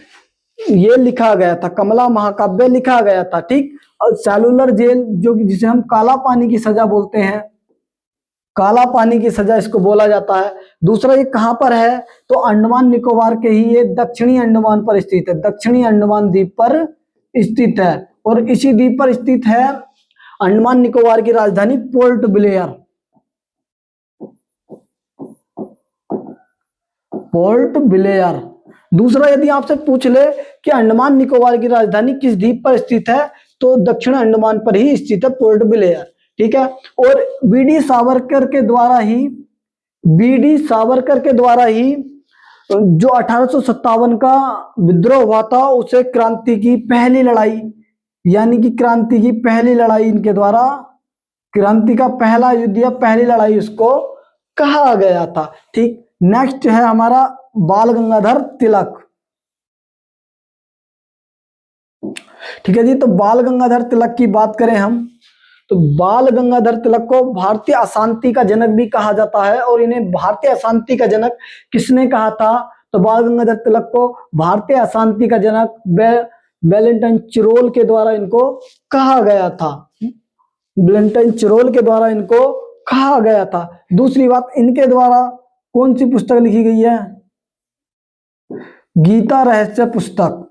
ये लिखा गया था, कमला महाकाव्य लिखा गया था। ठीक, और सेलुलर जेल जो कि जिसे हम काला पानी की सजा बोलते हैं, काला पानी की सजा इसको बोला जाता है। दूसरा, ये कहां पर है? तो अंडमान निकोबार के ही ये दक्षिणी अंडमान पर स्थित है, दक्षिणी अंडमान द्वीप पर स्थित है। और इसी द्वीप पर स्थित है अंडमान निकोबार की राजधानी पोर्ट ब्लेयर, पोर्ट ब्लेयर। दूसरा, यदि आपसे पूछ ले कि अंडमान निकोबार की राजधानी किस द्वीप पर स्थित है, तो दक्षिण अंडमान पर ही स्थित है पोर्ट ब्लेयर, ठीक है। और बीडी सावरकर के द्वारा ही, बीडी सावरकर के द्वारा ही जो 1857 का विद्रोह हुआ था, उसे क्रांति की पहली लड़ाई, यानी कि क्रांति की पहली लड़ाई इनके द्वारा, क्रांति का पहला युद्ध या पहली लड़ाई उसको कहा गया था, ठीक। नेक्स्ट है हमारा बाल गंगाधर तिलक, ठीक है जी। तो बाल गंगाधर तिलक की बात करें हम, तो बाल गंगाधर तिलक को भारतीय अशांति का जनक भी कहा जाता है। और इन्हें भारतीय अशांति का जनक किसने कहा था, तो बाल गंगाधर तिलक को भारतीय अशांति का जनक वेलिंगटन चिरोल के द्वारा इनको कहा गया था, वेलिंगटन चिरोल के द्वारा इनको कहा गया था। दूसरी बात, इनके द्वारा कौन सी पुस्तक लिखी गई है, गीता रहस्य पुस्तक,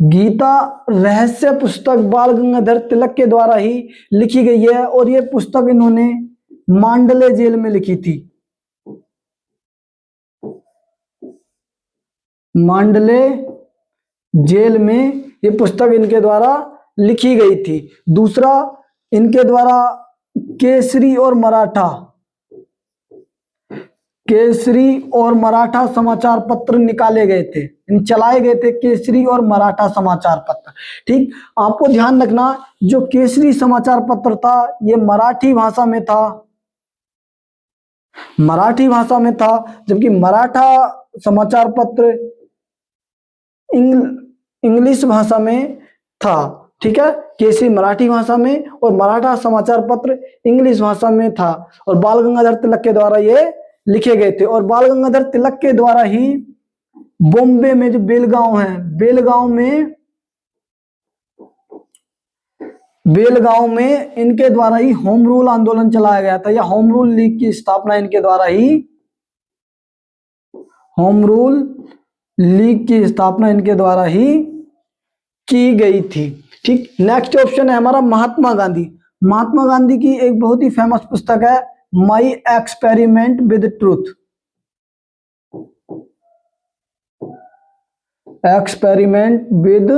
गीता रहस्य पुस्तक बाल गंगाधर तिलक के द्वारा ही लिखी गई है। और यह पुस्तक इन्होंने मांडले जेल में लिखी थी, मांडले जेल में ये पुस्तक इनके द्वारा लिखी गई थी। दूसरा, इनके द्वारा केसरी और मराठा, केसरी और मराठा समाचार पत्र निकाले गए थे, चलाए गए थे केसरी और मराठा समाचार पत्र, ठीक। आपको ध्यान रखना, जो केसरी समाचार पत्र था ये मराठी भाषा में था, मराठी भाषा में था, जबकि मराठा समाचार पत्र इंग्लिश भाषा में था, ठीक है। केसरी मराठी भाषा में और मराठा समाचार पत्र इंग्लिश भाषा में था। और बाल गंगाधर तिलक के द्वारा ये लिखे गए थे। और बाल गंगाधर तिलक के द्वारा ही बॉम्बे में जो बेलगांव है, बेलगांव में इनके द्वारा ही होम रूल आंदोलन चलाया गया था, या होम रूल लीग की स्थापना इनके द्वारा ही, होम रूल लीग की स्थापना इनके द्वारा ही की गई थी, ठीक। नेक्स्ट ऑप्शन है हमारा महात्मा गांधी। महात्मा गांधी की एक बहुत ही फेमस पुस्तक है my experiment with truth, experiment with,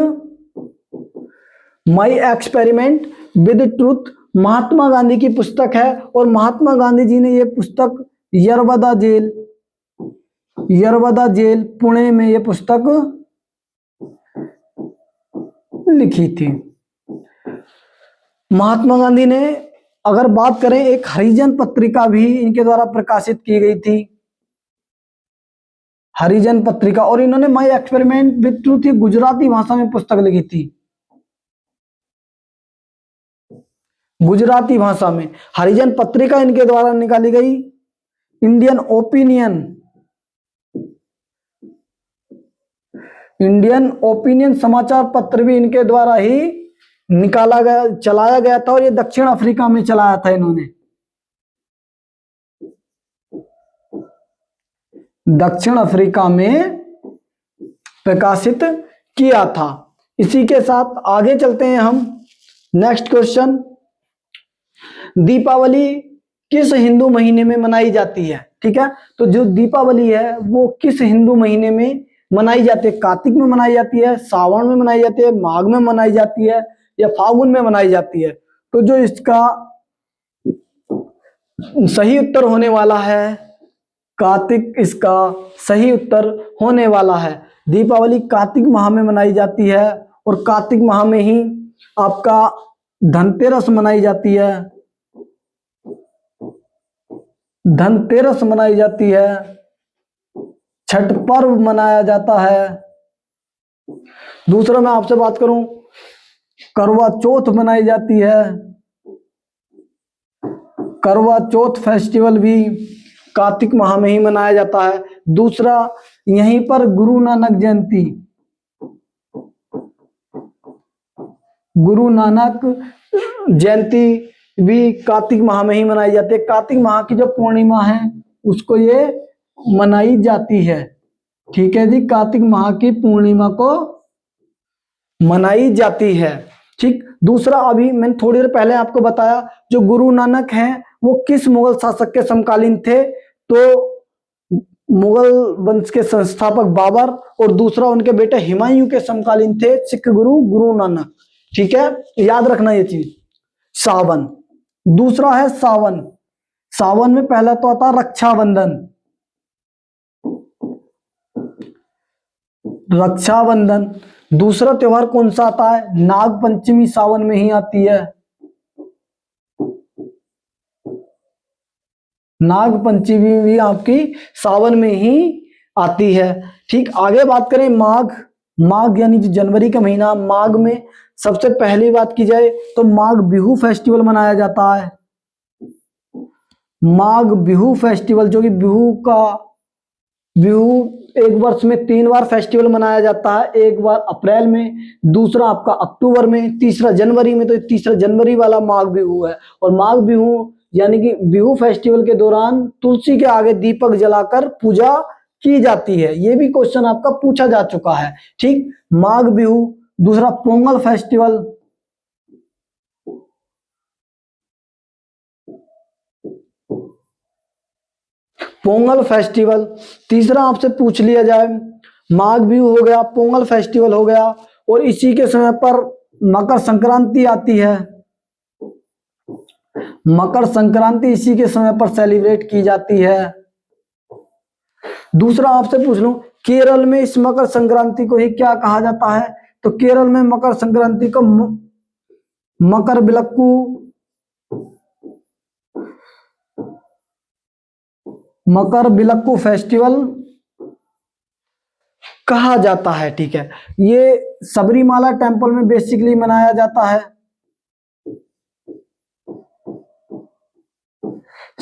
my experiment with truth Mahatma Gandhi की पुस्तक है। और महात्मा गांधी जी ने यह पुस्तक यरवदा जेल पुणे में यह पुस्तक लिखी थी। महात्मा गांधी ने, अगर बात करें, एक हरिजन पत्रिका भी इनके द्वारा प्रकाशित की गई थी, हरिजन पत्रिका। और इन्होंने माई एक्सपेरिमेंट विद ट्रूथ गुजराती भाषा में पुस्तक लिखी थी, गुजराती भाषा में। हरिजन पत्रिका इनके द्वारा निकाली गई। इंडियन ओपिनियन समाचार पत्र भी इनके द्वारा ही निकाला गया, चलाया गया था। और ये दक्षिण अफ्रीका में चलाया था इन्होंने, दक्षिण अफ्रीका में प्रकाशित किया था। इसी के साथ आगे चलते हैं हम। नेक्स्ट क्वेश्चन, दीपावली किस हिंदू महीने में मनाई जाती है, ठीक है। तो जो दीपावली है वो किस हिंदू महीने में मनाई जाती है, कार्तिक में मनाई जाती है, सावन में मनाई जाती है, माघ में मनाई जाती है, या फागुन में मनाई जाती है। तो जो इसका सही उत्तर होने वाला है कार्तिक, इसका सही उत्तर होने वाला है। दीपावली कार्तिक माह में मनाई जाती है। और कार्तिक माह में ही आपका धनतेरस मनाई जाती है, धनतेरस मनाई जाती है, छठ पर्व मनाया जाता है। दूसरा मैं आपसे बात करूं, करवा चौथ मनाई जाती है, करवा चौथ फेस्टिवल भी कार्तिक माह में ही मनाया जाता है। दूसरा, यहीं पर गुरु नानक जयंती, गुरु नानक जयंती भी कार्तिक माह में ही मनाई जाती है। कार्तिक माह की जो पूर्णिमा है उसको ये मनाई जाती है, ठीक है जी। कार्तिक माह की पूर्णिमा को मनाई जाती है, ठीक। दूसरा, अभी मैंने थोड़ी देर पहले आपको बताया, जो गुरु नानक हैं वो किस मुगल शासक के समकालीन थे? तो मुगल वंश के संस्थापक बाबर, और दूसरा उनके बेटे हुमायूं के समकालीन थे सिख गुरु गुरु नानक। ठीक है, याद रखना ये चीज। सावन, दूसरा है सावन। सावन में पहला तो आता है रक्षाबंधन। रक्षाबंधन। दूसरा त्योहार कौन सा आता है? नाग पंचमी सावन में ही आती है। नाग पंचमी भी आपकी सावन में ही आती है। ठीक, आगे बात करें माघ। माघ यानी जो जनवरी का महीना, माघ में सबसे पहली बात की जाए तो माघ बिहू फेस्टिवल मनाया जाता है। माघ बिहू फेस्टिवल, जो कि बिहू एक वर्ष में 3 बार फेस्टिवल मनाया जाता है। एक बार अप्रैल में, दूसरा आपका अक्टूबर में, तीसरा जनवरी में। तो तीसरा जनवरी वाला माघ बिहू है। और माघ बिहू यानी कि बिहू फेस्टिवल के दौरान तुलसी के आगे दीपक जलाकर पूजा की जाती है। ये भी क्वेश्चन आपका पूछा जा चुका है। ठीक, माघ बिहू। दूसरा पोंगल फेस्टिवल। पोंगल फेस्टिवल। तीसरा आपसे पूछ लिया जाए, माघ बिहू हो गया, पोंगल फेस्टिवल हो गया, और इसी के समय पर मकर संक्रांति आती है। मकर संक्रांति इसी के समय पर सेलिब्रेट की जाती है। दूसरा आपसे पूछ लूं, केरल में इस मकर संक्रांति को ही क्या कहा जाता है? तो केरल में मकर संक्रांति को मकर बिलक्कू, मकर बिलक्कू फेस्टिवल कहा जाता है। ठीक है, ये सबरीमाला टेम्पल में बेसिकली मनाया जाता है।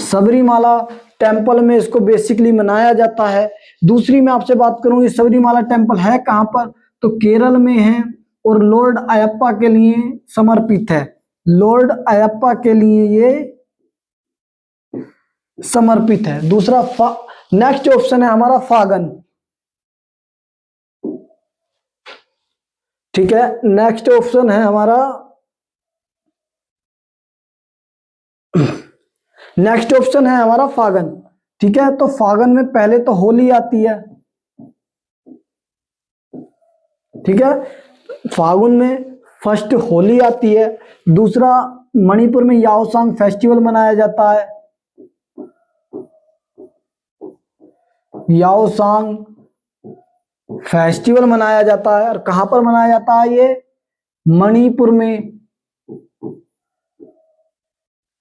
सबरीमाला टेम्पल में इसको बेसिकली मनाया जाता है। दूसरी मैं आपसे बात करूं, ये सबरीमाला टेम्पल है कहां पर? तो केरल में है, और लॉर्ड अयप्पा के लिए समर्पित है। लॉर्ड अयप्पा के लिए ये समर्पित है। दूसरा नेक्स्ट ऑप्शन है हमारा फागन। ठीक है, नेक्स्ट ऑप्शन है हमारा, नेक्स्ट ऑप्शन है हमारा फागन। ठीक है, तो फागन में पहले तो होली आती है। ठीक है, फागुन में फर्स्ट होली आती है। दूसरा, मणिपुर में याओसांग फेस्टिवल मनाया जाता है। याओसांग फेस्टिवल मनाया जाता है, और कहां पर मनाया जाता है? ये मणिपुर में।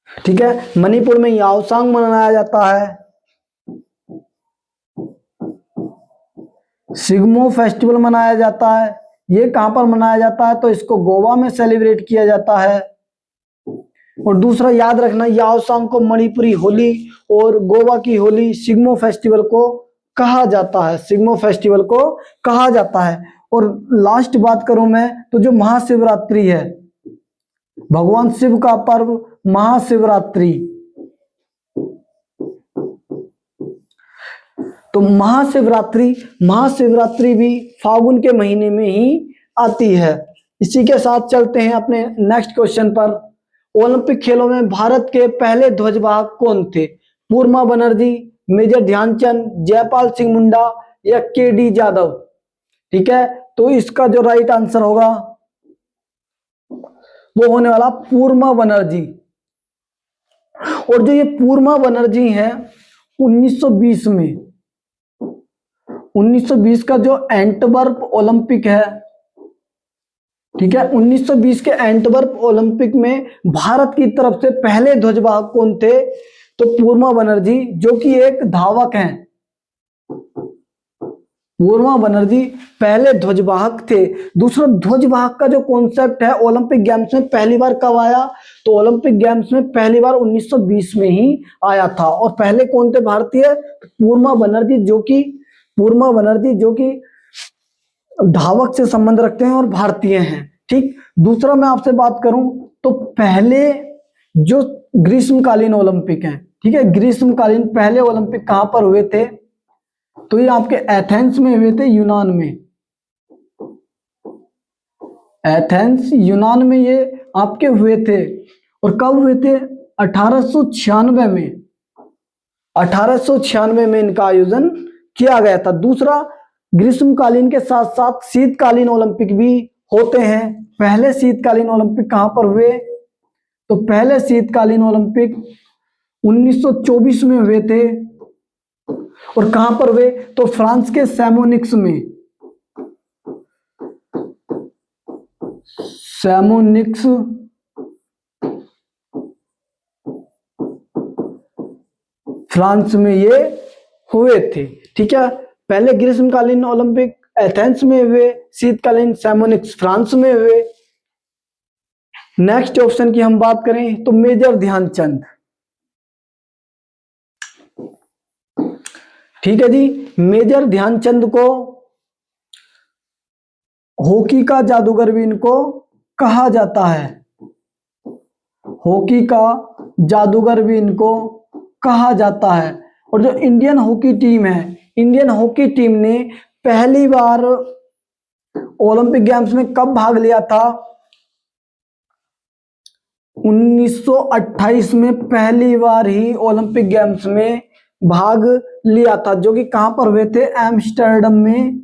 ठीक है, मणिपुर में याओसांग मनाया जाता है। सिग्मो फेस्टिवल मनाया जाता है। ये कहां पर मनाया जाता है? तो इसको गोवा में सेलिब्रेट किया जाता है। और दूसरा याद रखना, याओसांग को मणिपुरी होली और गोवा की होली सिग्मो फेस्टिवल को कहा जाता है। सिग्मो फेस्टिवल को कहा जाता है। और लास्ट बात करूं मैं, तो जो महाशिवरात्रि है, भगवान शिव का पर्व महाशिवरात्रि, तो महाशिवरात्रि भी फागुन के महीने में ही आती है। इसी के साथ चलते हैं अपने नेक्स्ट क्वेश्चन पर। ओलंपिक खेलों में भारत के पहले ध्वजवाहक कौन थे? पूर्णा बनर्जी, मेजर ध्यानचंद, जयपाल सिंह मुंडा, या केडी जाधव? ठीक है, तो इसका जो राइट आंसर होगा वो होने वाला पूर्णा बनर्जी। और जो ये पूर्णा बनर्जी है, 1920 में, 1920 का जो एंटवर्प ओलंपिक है, ठीक है, 1920 के एंटवर्प ओलंपिक में भारत की तरफ से पहले ध्वजवाहक कौन थे? तो पूर्णा बनर्जी, जो कि एक धावक हैं। पूर्णा बनर्जी पहले ध्वजवाहक थे। दूसरा, ध्वजवाहक का जो कॉन्सेप्ट है ओलंपिक गेम्स में पहली बार कब आया? तो ओलंपिक गेम्स में पहली बार 1920 में ही आया था। और पहले कौन थे भारतीय? पूर्णा बनर्जी, जो कि धावक से संबंध रखते हैं और भारतीय हैं। ठीक, दूसरा मैं आपसे बात करूं तो पहले जो ग्रीष्मकालीन ओलंपिक हैं, ठीक है, ग्रीष्मकालीन पहले ओलंपिक कहां पर हुए थे? तो ये आपके एथेंस में हुए थे, यूनान में। एथेंस यूनान में ये आपके हुए थे। और कब हुए थे? 1896 में। 1896 में इनका आयोजन किया गया था। दूसरा, ग्रीष्मकालीन के साथ साथ शीतकालीन ओलंपिक भी होते हैं। पहले शीतकालीन ओलंपिक कहां पर हुए? तो पहले शीतकालीन ओलंपिक 1924 में हुए थे। और कहां पर हुए? तो फ्रांस के सैमोनिक्स में। सैमोनिक्स फ्रांस में ये हुए थे। ठीक है, पहले ग्रीष्मकालीन ओलंपिक एथेंस में हुए, शीतकालीन सैमोनिक्स फ्रांस में हुए। नेक्स्ट ऑप्शन की हम बात करें तो मेजर ध्यानचंद। ठीक है जी, मेजर ध्यानचंद को हॉकी का जादूगर भी इनको कहा जाता है। हॉकी का जादूगर भी इनको कहा जाता है। और जो इंडियन हॉकी टीम है, इंडियन हॉकी टीम ने पहली बार ओलंपिक गेम्स में कब भाग लिया था? 1928 में पहली बार ही ओलंपिक गेम्स में भाग लिया था, जो कि कहां पर हुए थे? एम्स्टर्डम में।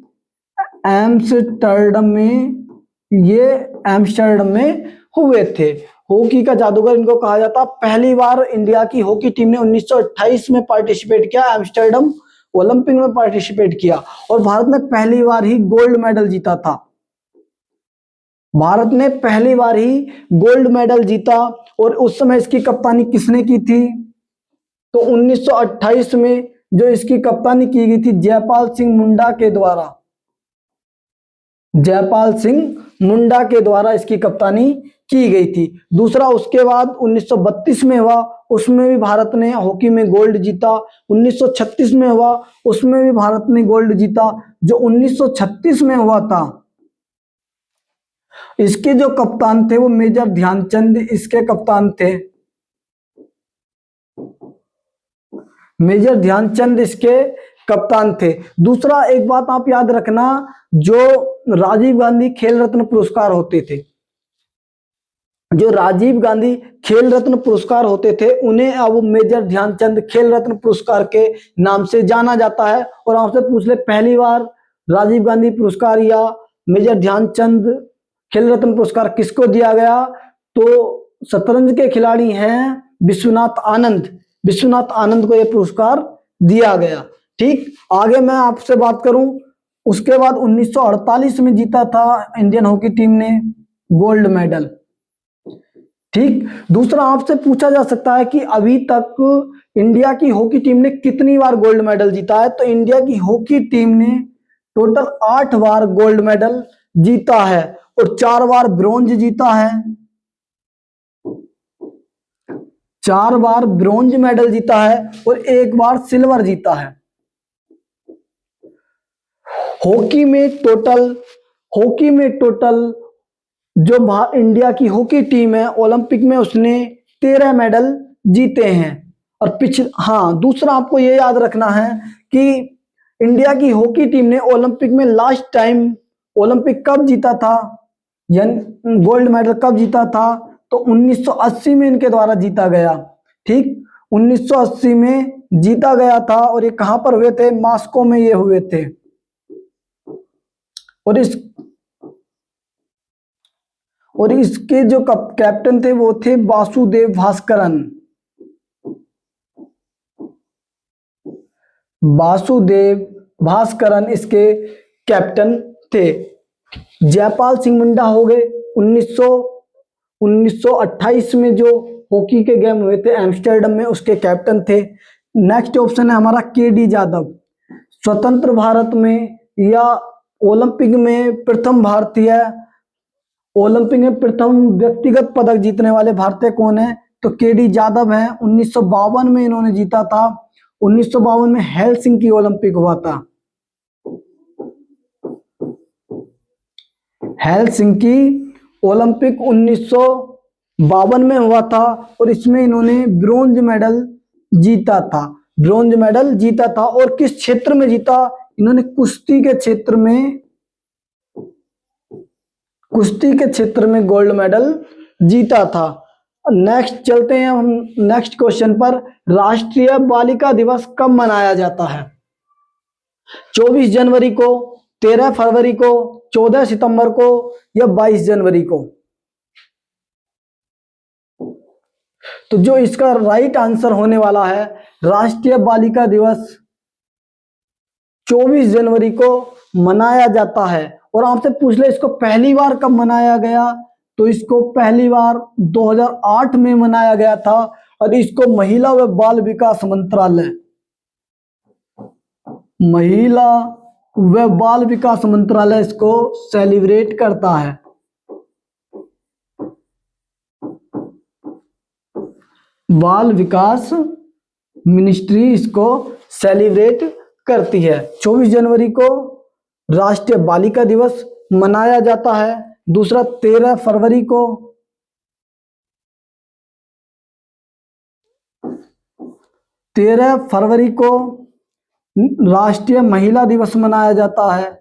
एम्स्टर्डम में, ये एम्स्टर्डम में हुए थे। हॉकी का जादूगर इनको कहा जाता। पहली बार इंडिया की हॉकी टीम ने 1928 में पार्टिसिपेट किया, एम्स्टर्डम ओलंपिक में पार्टिसिपेट किया। और भारत ने पहली बार ही गोल्ड मेडल जीता था। भारत ने पहली बार ही गोल्ड मेडल जीता। और उस समय इसकी कप्तानी किसने की थी? तो 1928 में जो इसकी कप्तानी की गई थी जयपाल सिंह मुंडा के द्वारा। जयपाल सिंह मुंडा के द्वारा इसकी कप्तानी की गई थी। दूसरा, उसके बाद 1932 में हुआ, उसमें भी भारत ने हॉकी में गोल्ड जीता। 1936 में हुआ, उसमें भी भारत ने गोल्ड जीता। जो 1936 में हुआ था, इसके जो कप्तान थे वो मेजर ध्यानचंद इसके कप्तान थे। मेजर ध्यानचंद इसके कप्तान थे। दूसरा, एक बात आप याद रखना, जो राजीव गांधी खेल रत्न पुरस्कार होते थे, जो राजीव गांधी खेल रत्न पुरस्कार होते थे, उन्हें अब मेजर ध्यानचंद खेल रत्न पुरस्कार के नाम से जाना जाता है। और आपसे पूछ ले, पहली बार राजीव गांधी पुरस्कार या मेजर ध्यानचंद खेल रत्न पुरस्कार किसको दिया गया? तो शतरंज के खिलाड़ी हैं विश्वनाथ आनंद। विश्वनाथ आनंद को यह पुरस्कार दिया गया। ठीक, आगे मैं आपसे बात करूं, उसके बाद 1948 में जीता था इंडियन हॉकी टीम ने गोल्ड मेडल। ठीक, दूसरा आपसे पूछा जा सकता है कि अभी तक इंडिया की हॉकी टीम ने कितनी बार गोल्ड मेडल जीता है? तो इंडिया की हॉकी टीम ने टोटल 8 बार गोल्ड मेडल जीता है। और 4 बार ब्रॉन्ज जीता है। 4 बार ब्रॉन्ज मेडल जीता है और 1 बार सिल्वर जीता है। हॉकी में टोटल जो इंडिया की हॉकी टीम है ओलंपिक में, उसने 13 मेडल जीते हैं। और दूसरा आपको ये याद रखना है कि इंडिया की हॉकी टीम ने ओलंपिक में लास्ट टाइम ओलंपिक कब जीता था, यानी गोल्ड मेडल कब जीता था? तो 1980 में इनके द्वारा जीता गया। ठीक, 1980 में जीता गया था। और ये कहां पर हुए थे? मॉस्को में ये हुए थे। और इसके जो कैप्टन थे वो थे वासुदेव भास्करन। वासुदेव भास्करन इसके कैप्टन थे। जयपाल सिंह मुंडा हो गए 1928 में जो हॉकी के गेम हुए थे एम्स्टर्डम में, उसके कैप्टन थे। नेक्स्ट ऑप्शन है हमारा केडी जादव। स्वतंत्र भारत में या ओलंपिक में प्रथम भारतीय, ओलंपिक में प्रथम व्यक्तिगत पदक जीतने वाले भारतीय कौन है? तो केडी जादव है। 1952 में इन्होंने जीता था। 1952 में हेलसिंकी ओलंपिक हुआ था। हेलसिंकी ओलंपिक 1952 में हुआ था और इसमें इन्होंने ब्रोंज मेडल जीता था। ब्रोंज मेडल जीता था। और किस क्षेत्र में जीता? इन्होंने कुश्ती के क्षेत्र में कुश्ती के क्षेत्र में गोल्ड मेडल जीता था। नेक्स्ट चलते हैं हम नेक्स्ट क्वेश्चन पर। राष्ट्रीय बालिका दिवस कब मनाया जाता है? 24 जनवरी को, 13 फरवरी को, 14 सितंबर को या 22 जनवरी को? तो जो इसका राइट आंसर होने वाला है, राष्ट्रीय बालिका दिवस 24 जनवरी को मनाया जाता है। और आपसे पूछ ले इसको पहली बार कब मनाया गया, तो इसको पहली बार 2008 में मनाया गया था। और इसको महिला व बाल विकास मंत्रालय, महिला व बाल विकास मंत्रालय इसको सेलिब्रेट करता है। बाल विकास मिनिस्ट्री इसको सेलिब्रेट करती है। 24 जनवरी को राष्ट्रीय बालिका दिवस मनाया जाता है। दूसरा 13 फरवरी को, 13 फरवरी को राष्ट्रीय महिला दिवस मनाया जाता है।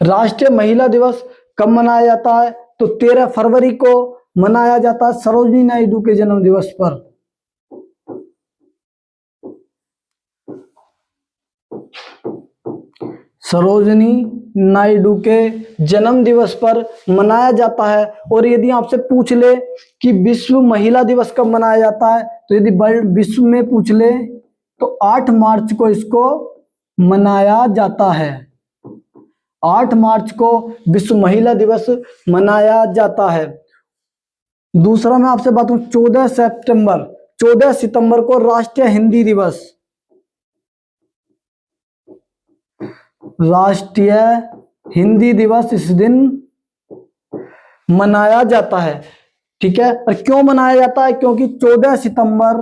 राष्ट्रीय महिला दिवस कब मनाया जाता है, तो 13 फरवरी को मनाया जाता है सरोजिनी नायडू के जन्म दिवस पर। सरोजिनी नायडू के जन्म दिवस पर मनाया जाता है। और यदि आपसे पूछ ले कि विश्व महिला दिवस कब मनाया जाता है, तो यदि वर्ल्ड विश्व में पूछ ले तो 8 मार्च को इसको मनाया जाता है। 8 मार्च को विश्व महिला दिवस मनाया जाता है। दूसरा मैं आपसे बात करूं, 14 सितंबर को राष्ट्रीय हिंदी दिवस, राष्ट्रीय हिंदी दिवस इस दिन मनाया जाता है। ठीक है, और क्यों मनाया जाता है, क्योंकि 14 सितंबर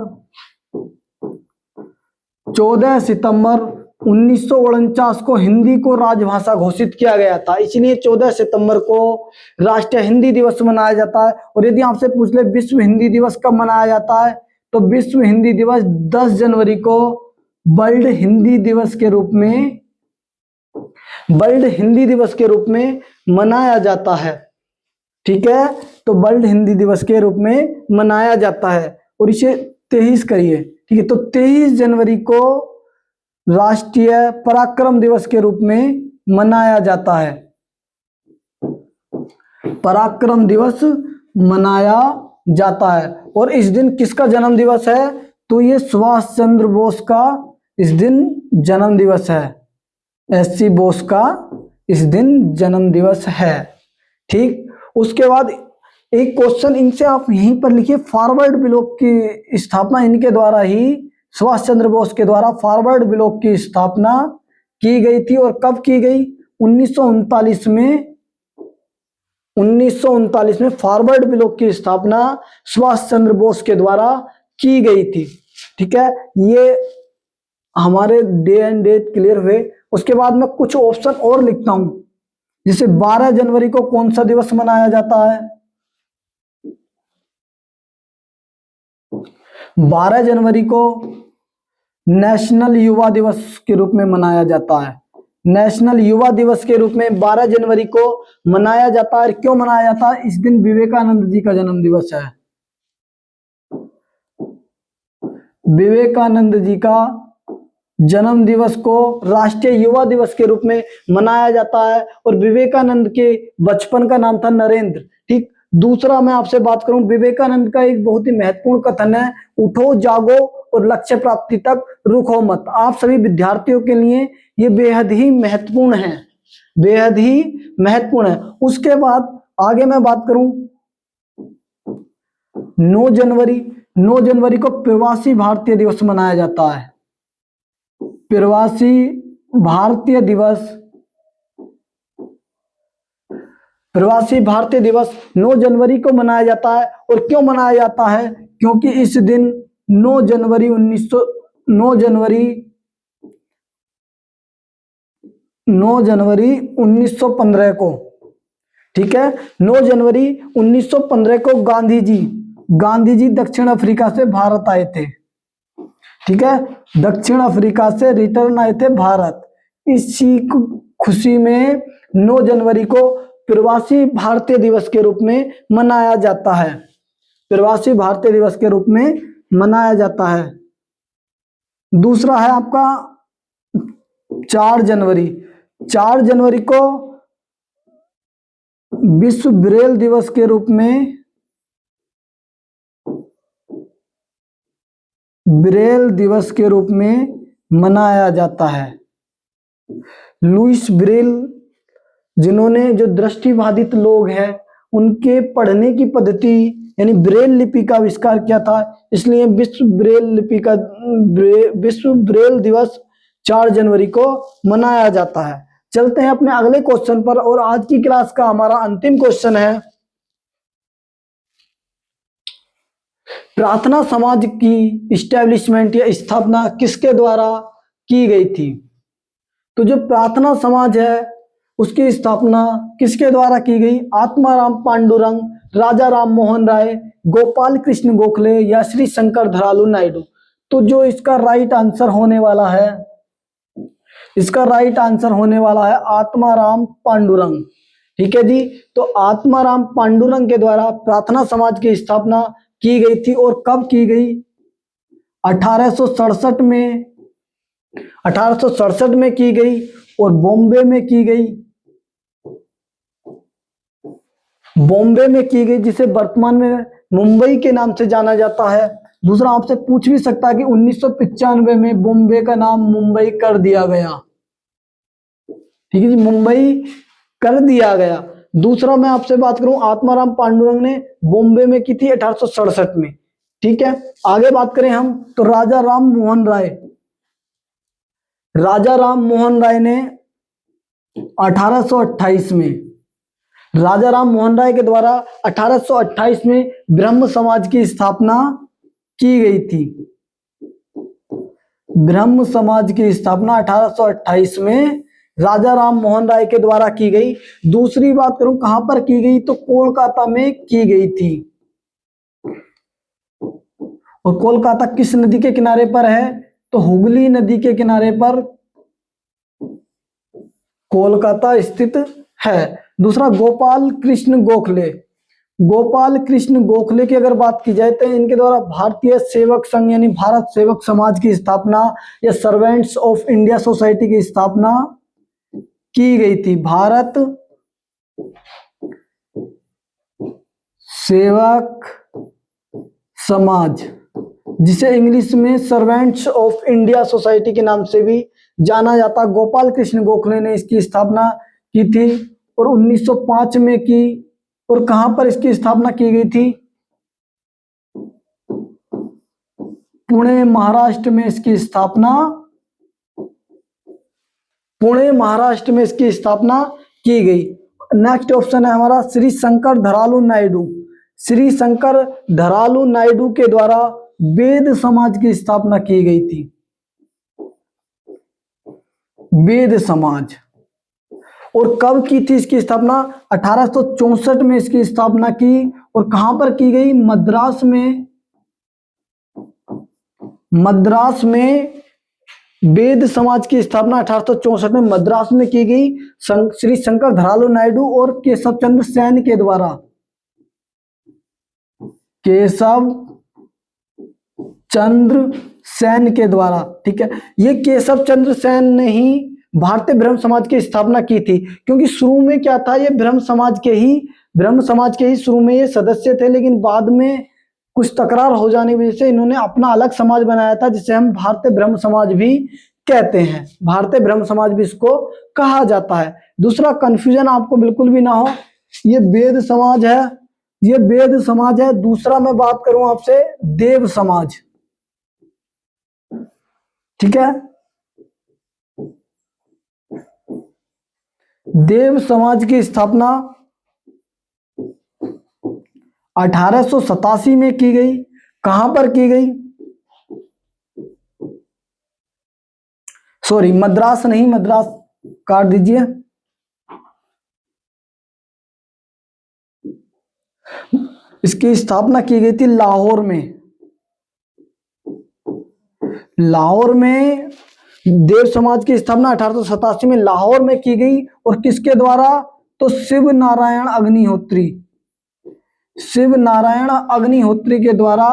1949 को हिंदी को राजभाषा घोषित किया गया था, इसलिए 14 सितंबर को राष्ट्रीय हिंदी दिवस मनाया जाता है। और यदि आपसे पूछ ले विश्व हिंदी दिवस कब मनाया जाता है, तो विश्व हिंदी दिवस 10 जनवरी को वर्ल्ड हिंदी दिवस के रूप में मनाया जाता है। ठीक है, तो वर्ल्ड हिंदी दिवस के रूप में मनाया जाता है। और इसे 23 करिए, ठीक है, तो 23 जनवरी को राष्ट्रीय पराक्रम दिवस के रूप में मनाया जाता है। पराक्रम दिवस मनाया जाता है। और इस दिन किसका जन्म दिवस है, तो ये सुभाष चंद्र बोस का इस दिन जन्म दिवस है। एससी बोस का इस दिन जन्म दिवस है। ठीक, उसके बाद एक क्वेश्चन इनसे आप यहीं पर लिखिए, फॉरवर्ड ब्लॉक की स्थापना इनके द्वारा ही, सुभाष चंद्र बोस के द्वारा फॉरवर्ड ब्लॉक की स्थापना की गई थी। और कब की गई, 1939 में फॉरवर्ड ब्लॉक की स्थापना सुभाष चंद्र बोस के द्वारा की गई थी। ठीक है, ये हमारे डे एंड डेट क्लियर हुए। उसके बाद मैं कुछ ऑप्शन और लिखता हूं, जैसे 12 जनवरी को कौन सा दिवस मनाया जाता है, 12 जनवरी को नेशनल युवा दिवस के रूप में मनाया जाता है। नेशनल युवा दिवस के रूप में 12 जनवरी को मनाया जाता है। क्यों मनाया जाता है, इस दिन विवेकानंद जी का जन्म दिवस है। विवेकानंद जी का जन्म दिवस को राष्ट्रीय युवा दिवस के रूप में मनाया जाता है। और विवेकानंद के बचपन का नाम था नरेंद्र। ठीक, दूसरा मैं आपसे बात करूं, विवेकानंद का एक बहुत ही महत्वपूर्ण कथन है, उठो जागो और लक्ष्य प्राप्ति तक रुको मत। आप सभी विद्यार्थियों के लिए ये बेहद ही महत्वपूर्ण है, बेहद ही महत्वपूर्ण है। उसके बाद आगे मैं बात करूं, 9 जनवरी को प्रवासी भारतीय दिवस मनाया जाता है। प्रवासी भारतीय दिवस 9 जनवरी को मनाया जाता है। और क्यों मनाया जाता है, क्योंकि इस दिन 9 जनवरी 1915 को, ठीक है, 9 जनवरी 1915 को गांधी जी दक्षिण अफ्रीका से भारत आए थे। ठीक है, दक्षिण अफ्रीका से रिटर्न आए थे भारत। खुशी में 9 जनवरी को प्रवासी भारतीय दिवस के रूप में मनाया जाता है। प्रवासी भारतीय दिवस के रूप में मनाया जाता है। दूसरा है आपका 4 जनवरी। 4 जनवरी को विश्व ब्रेल दिवस के रूप में ब्रेल दिवस के रूप में मनाया जाता है। लुईस ब्रेल, जिन्होंने जो दृष्टिबाधित लोग हैं उनके पढ़ने की पद्धति यानी ब्रेल लिपि का आविष्कार किया था, इसलिए विश्व ब्रेल दिवस 4 जनवरी को मनाया जाता है। चलते हैं अपने अगले क्वेश्चन पर, और आज की क्लास का हमारा अंतिम क्वेश्चन है, प्रार्थना समाज की इस्टेब्लिशमेंट या स्थापना किसके द्वारा की गई थी? तो जो प्रार्थना समाज है उसकी स्थापना किसके द्वारा की गई? आत्माराम पांडुरंग, राजा राम मोहन राय, गोपाल कृष्ण गोखले या श्री शंकर धरालू नायडू? तो जो इसका राइट आंसर होने वाला है, इसका राइट आंसर होने वाला है आत्माराम पांडुरंग। ठीक है जी, तो आत्माराम पांडुरंग के द्वारा प्रार्थना समाज की स्थापना की गई थी। और कब की गई? 1867 में, 1867 में की गई और बॉम्बे में की गई। बॉम्बे में की गई, जिसे वर्तमान में मुंबई के नाम से जाना जाता है। दूसरा आपसे पूछ भी सकता है कि 1995 में बॉम्बे का नाम मुंबई कर दिया गया। ठीक है जी, मुंबई कर दिया गया। दूसरा मैं आपसे बात करूं, आत्माराम पांडुरंग ने बॉम्बे में की थी 1867 में। ठीक है, आगे बात करें हम तो राजा राम मोहन राय, राजा राम मोहन राय ने 1828 में, राजा राम मोहन राय के द्वारा 1828 में ब्रह्म समाज की स्थापना की गई थी। ब्रह्म समाज की स्थापना 1828 में राजा राम मोहन राय के द्वारा की गई। दूसरी बात करूं कहां पर की गई, तो कोलकाता में की गई थी। और कोलकाता किस नदी के किनारे पर है? तो हुगली नदी के किनारे पर कोलकाता स्थित है। दूसरा गोपाल कृष्ण गोखले, गोपाल कृष्ण गोखले की अगर बात की जाए तो इनके द्वारा भारतीय सेवक संघ यानी भारत सेवक समाज की स्थापना या सर्वेंट्स ऑफ इंडिया सोसाइटी की स्थापना की गई थी। भारत सेवक समाज, जिसे इंग्लिश में सर्वेंट्स ऑफ इंडिया सोसाइटी के नाम से भी जाना जाता, गोपाल कृष्ण गोखले ने इसकी स्थापना की थी और 1905 में की। और कहां पर इसकी स्थापना की गई थी? पुणे महाराष्ट्र में इसकी स्थापना, पुणे महाराष्ट्र में इसकी स्थापना की गई। नेक्स्ट ऑप्शन है हमारा श्री शंकर धरालू नायडू। श्री शंकर धरालू नायडू के द्वारा वेद समाज की स्थापना की गई थी। वेद समाज, और कब की थी इसकी स्थापना? 1864 में इसकी स्थापना की। और कहां पर की गई? मद्रास में, मद्रास में वेद समाज की स्थापना 1864 में मद्रास में की गई श्री शंकर धरालू नायडू और केशव चंद्र सेन के द्वारा। केशव चंद्र सेन के द्वारा। ठीक है, ये केशव चंद्र सेन ने ही भारतीय ब्रह्म समाज की स्थापना की थी, क्योंकि शुरू में क्या था, ये ब्रह्म समाज के ही शुरू में ये सदस्य थे, लेकिन बाद में कुछ तकरार हो जाने की वजह से इन्होंने अपना अलग समाज बनाया था, जिसे हम भारतीय ब्रह्म समाज भी कहते हैं। भारतीय ब्रह्म समाज भी इसको कहा जाता है। दूसरा कंफ्यूजन आपको बिल्कुल भी ना हो, ये वेद समाज है, ये वेद समाज है। दूसरा मैं बात करूं आपसे देव समाज। ठीक है, देव समाज की स्थापना 1887 में की गई। कहां पर की गई? सॉरी, मद्रास नहीं, मद्रास काट दीजिए। इसकी स्थापना की गई थी लाहौर में। लाहौर में देव समाज की स्थापना 1887 में लाहौर में की गई और किसके द्वारा? तो शिव नारायण अग्निहोत्री, शिव नारायण अग्निहोत्री के द्वारा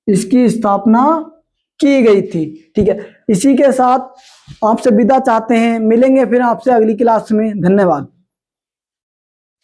इसकी स्थापना की गई थी। ठीक है, इसी के साथ आपसे विदा चाहते हैं, मिलेंगे फिर आपसे अगली क्लास में। धन्यवाद।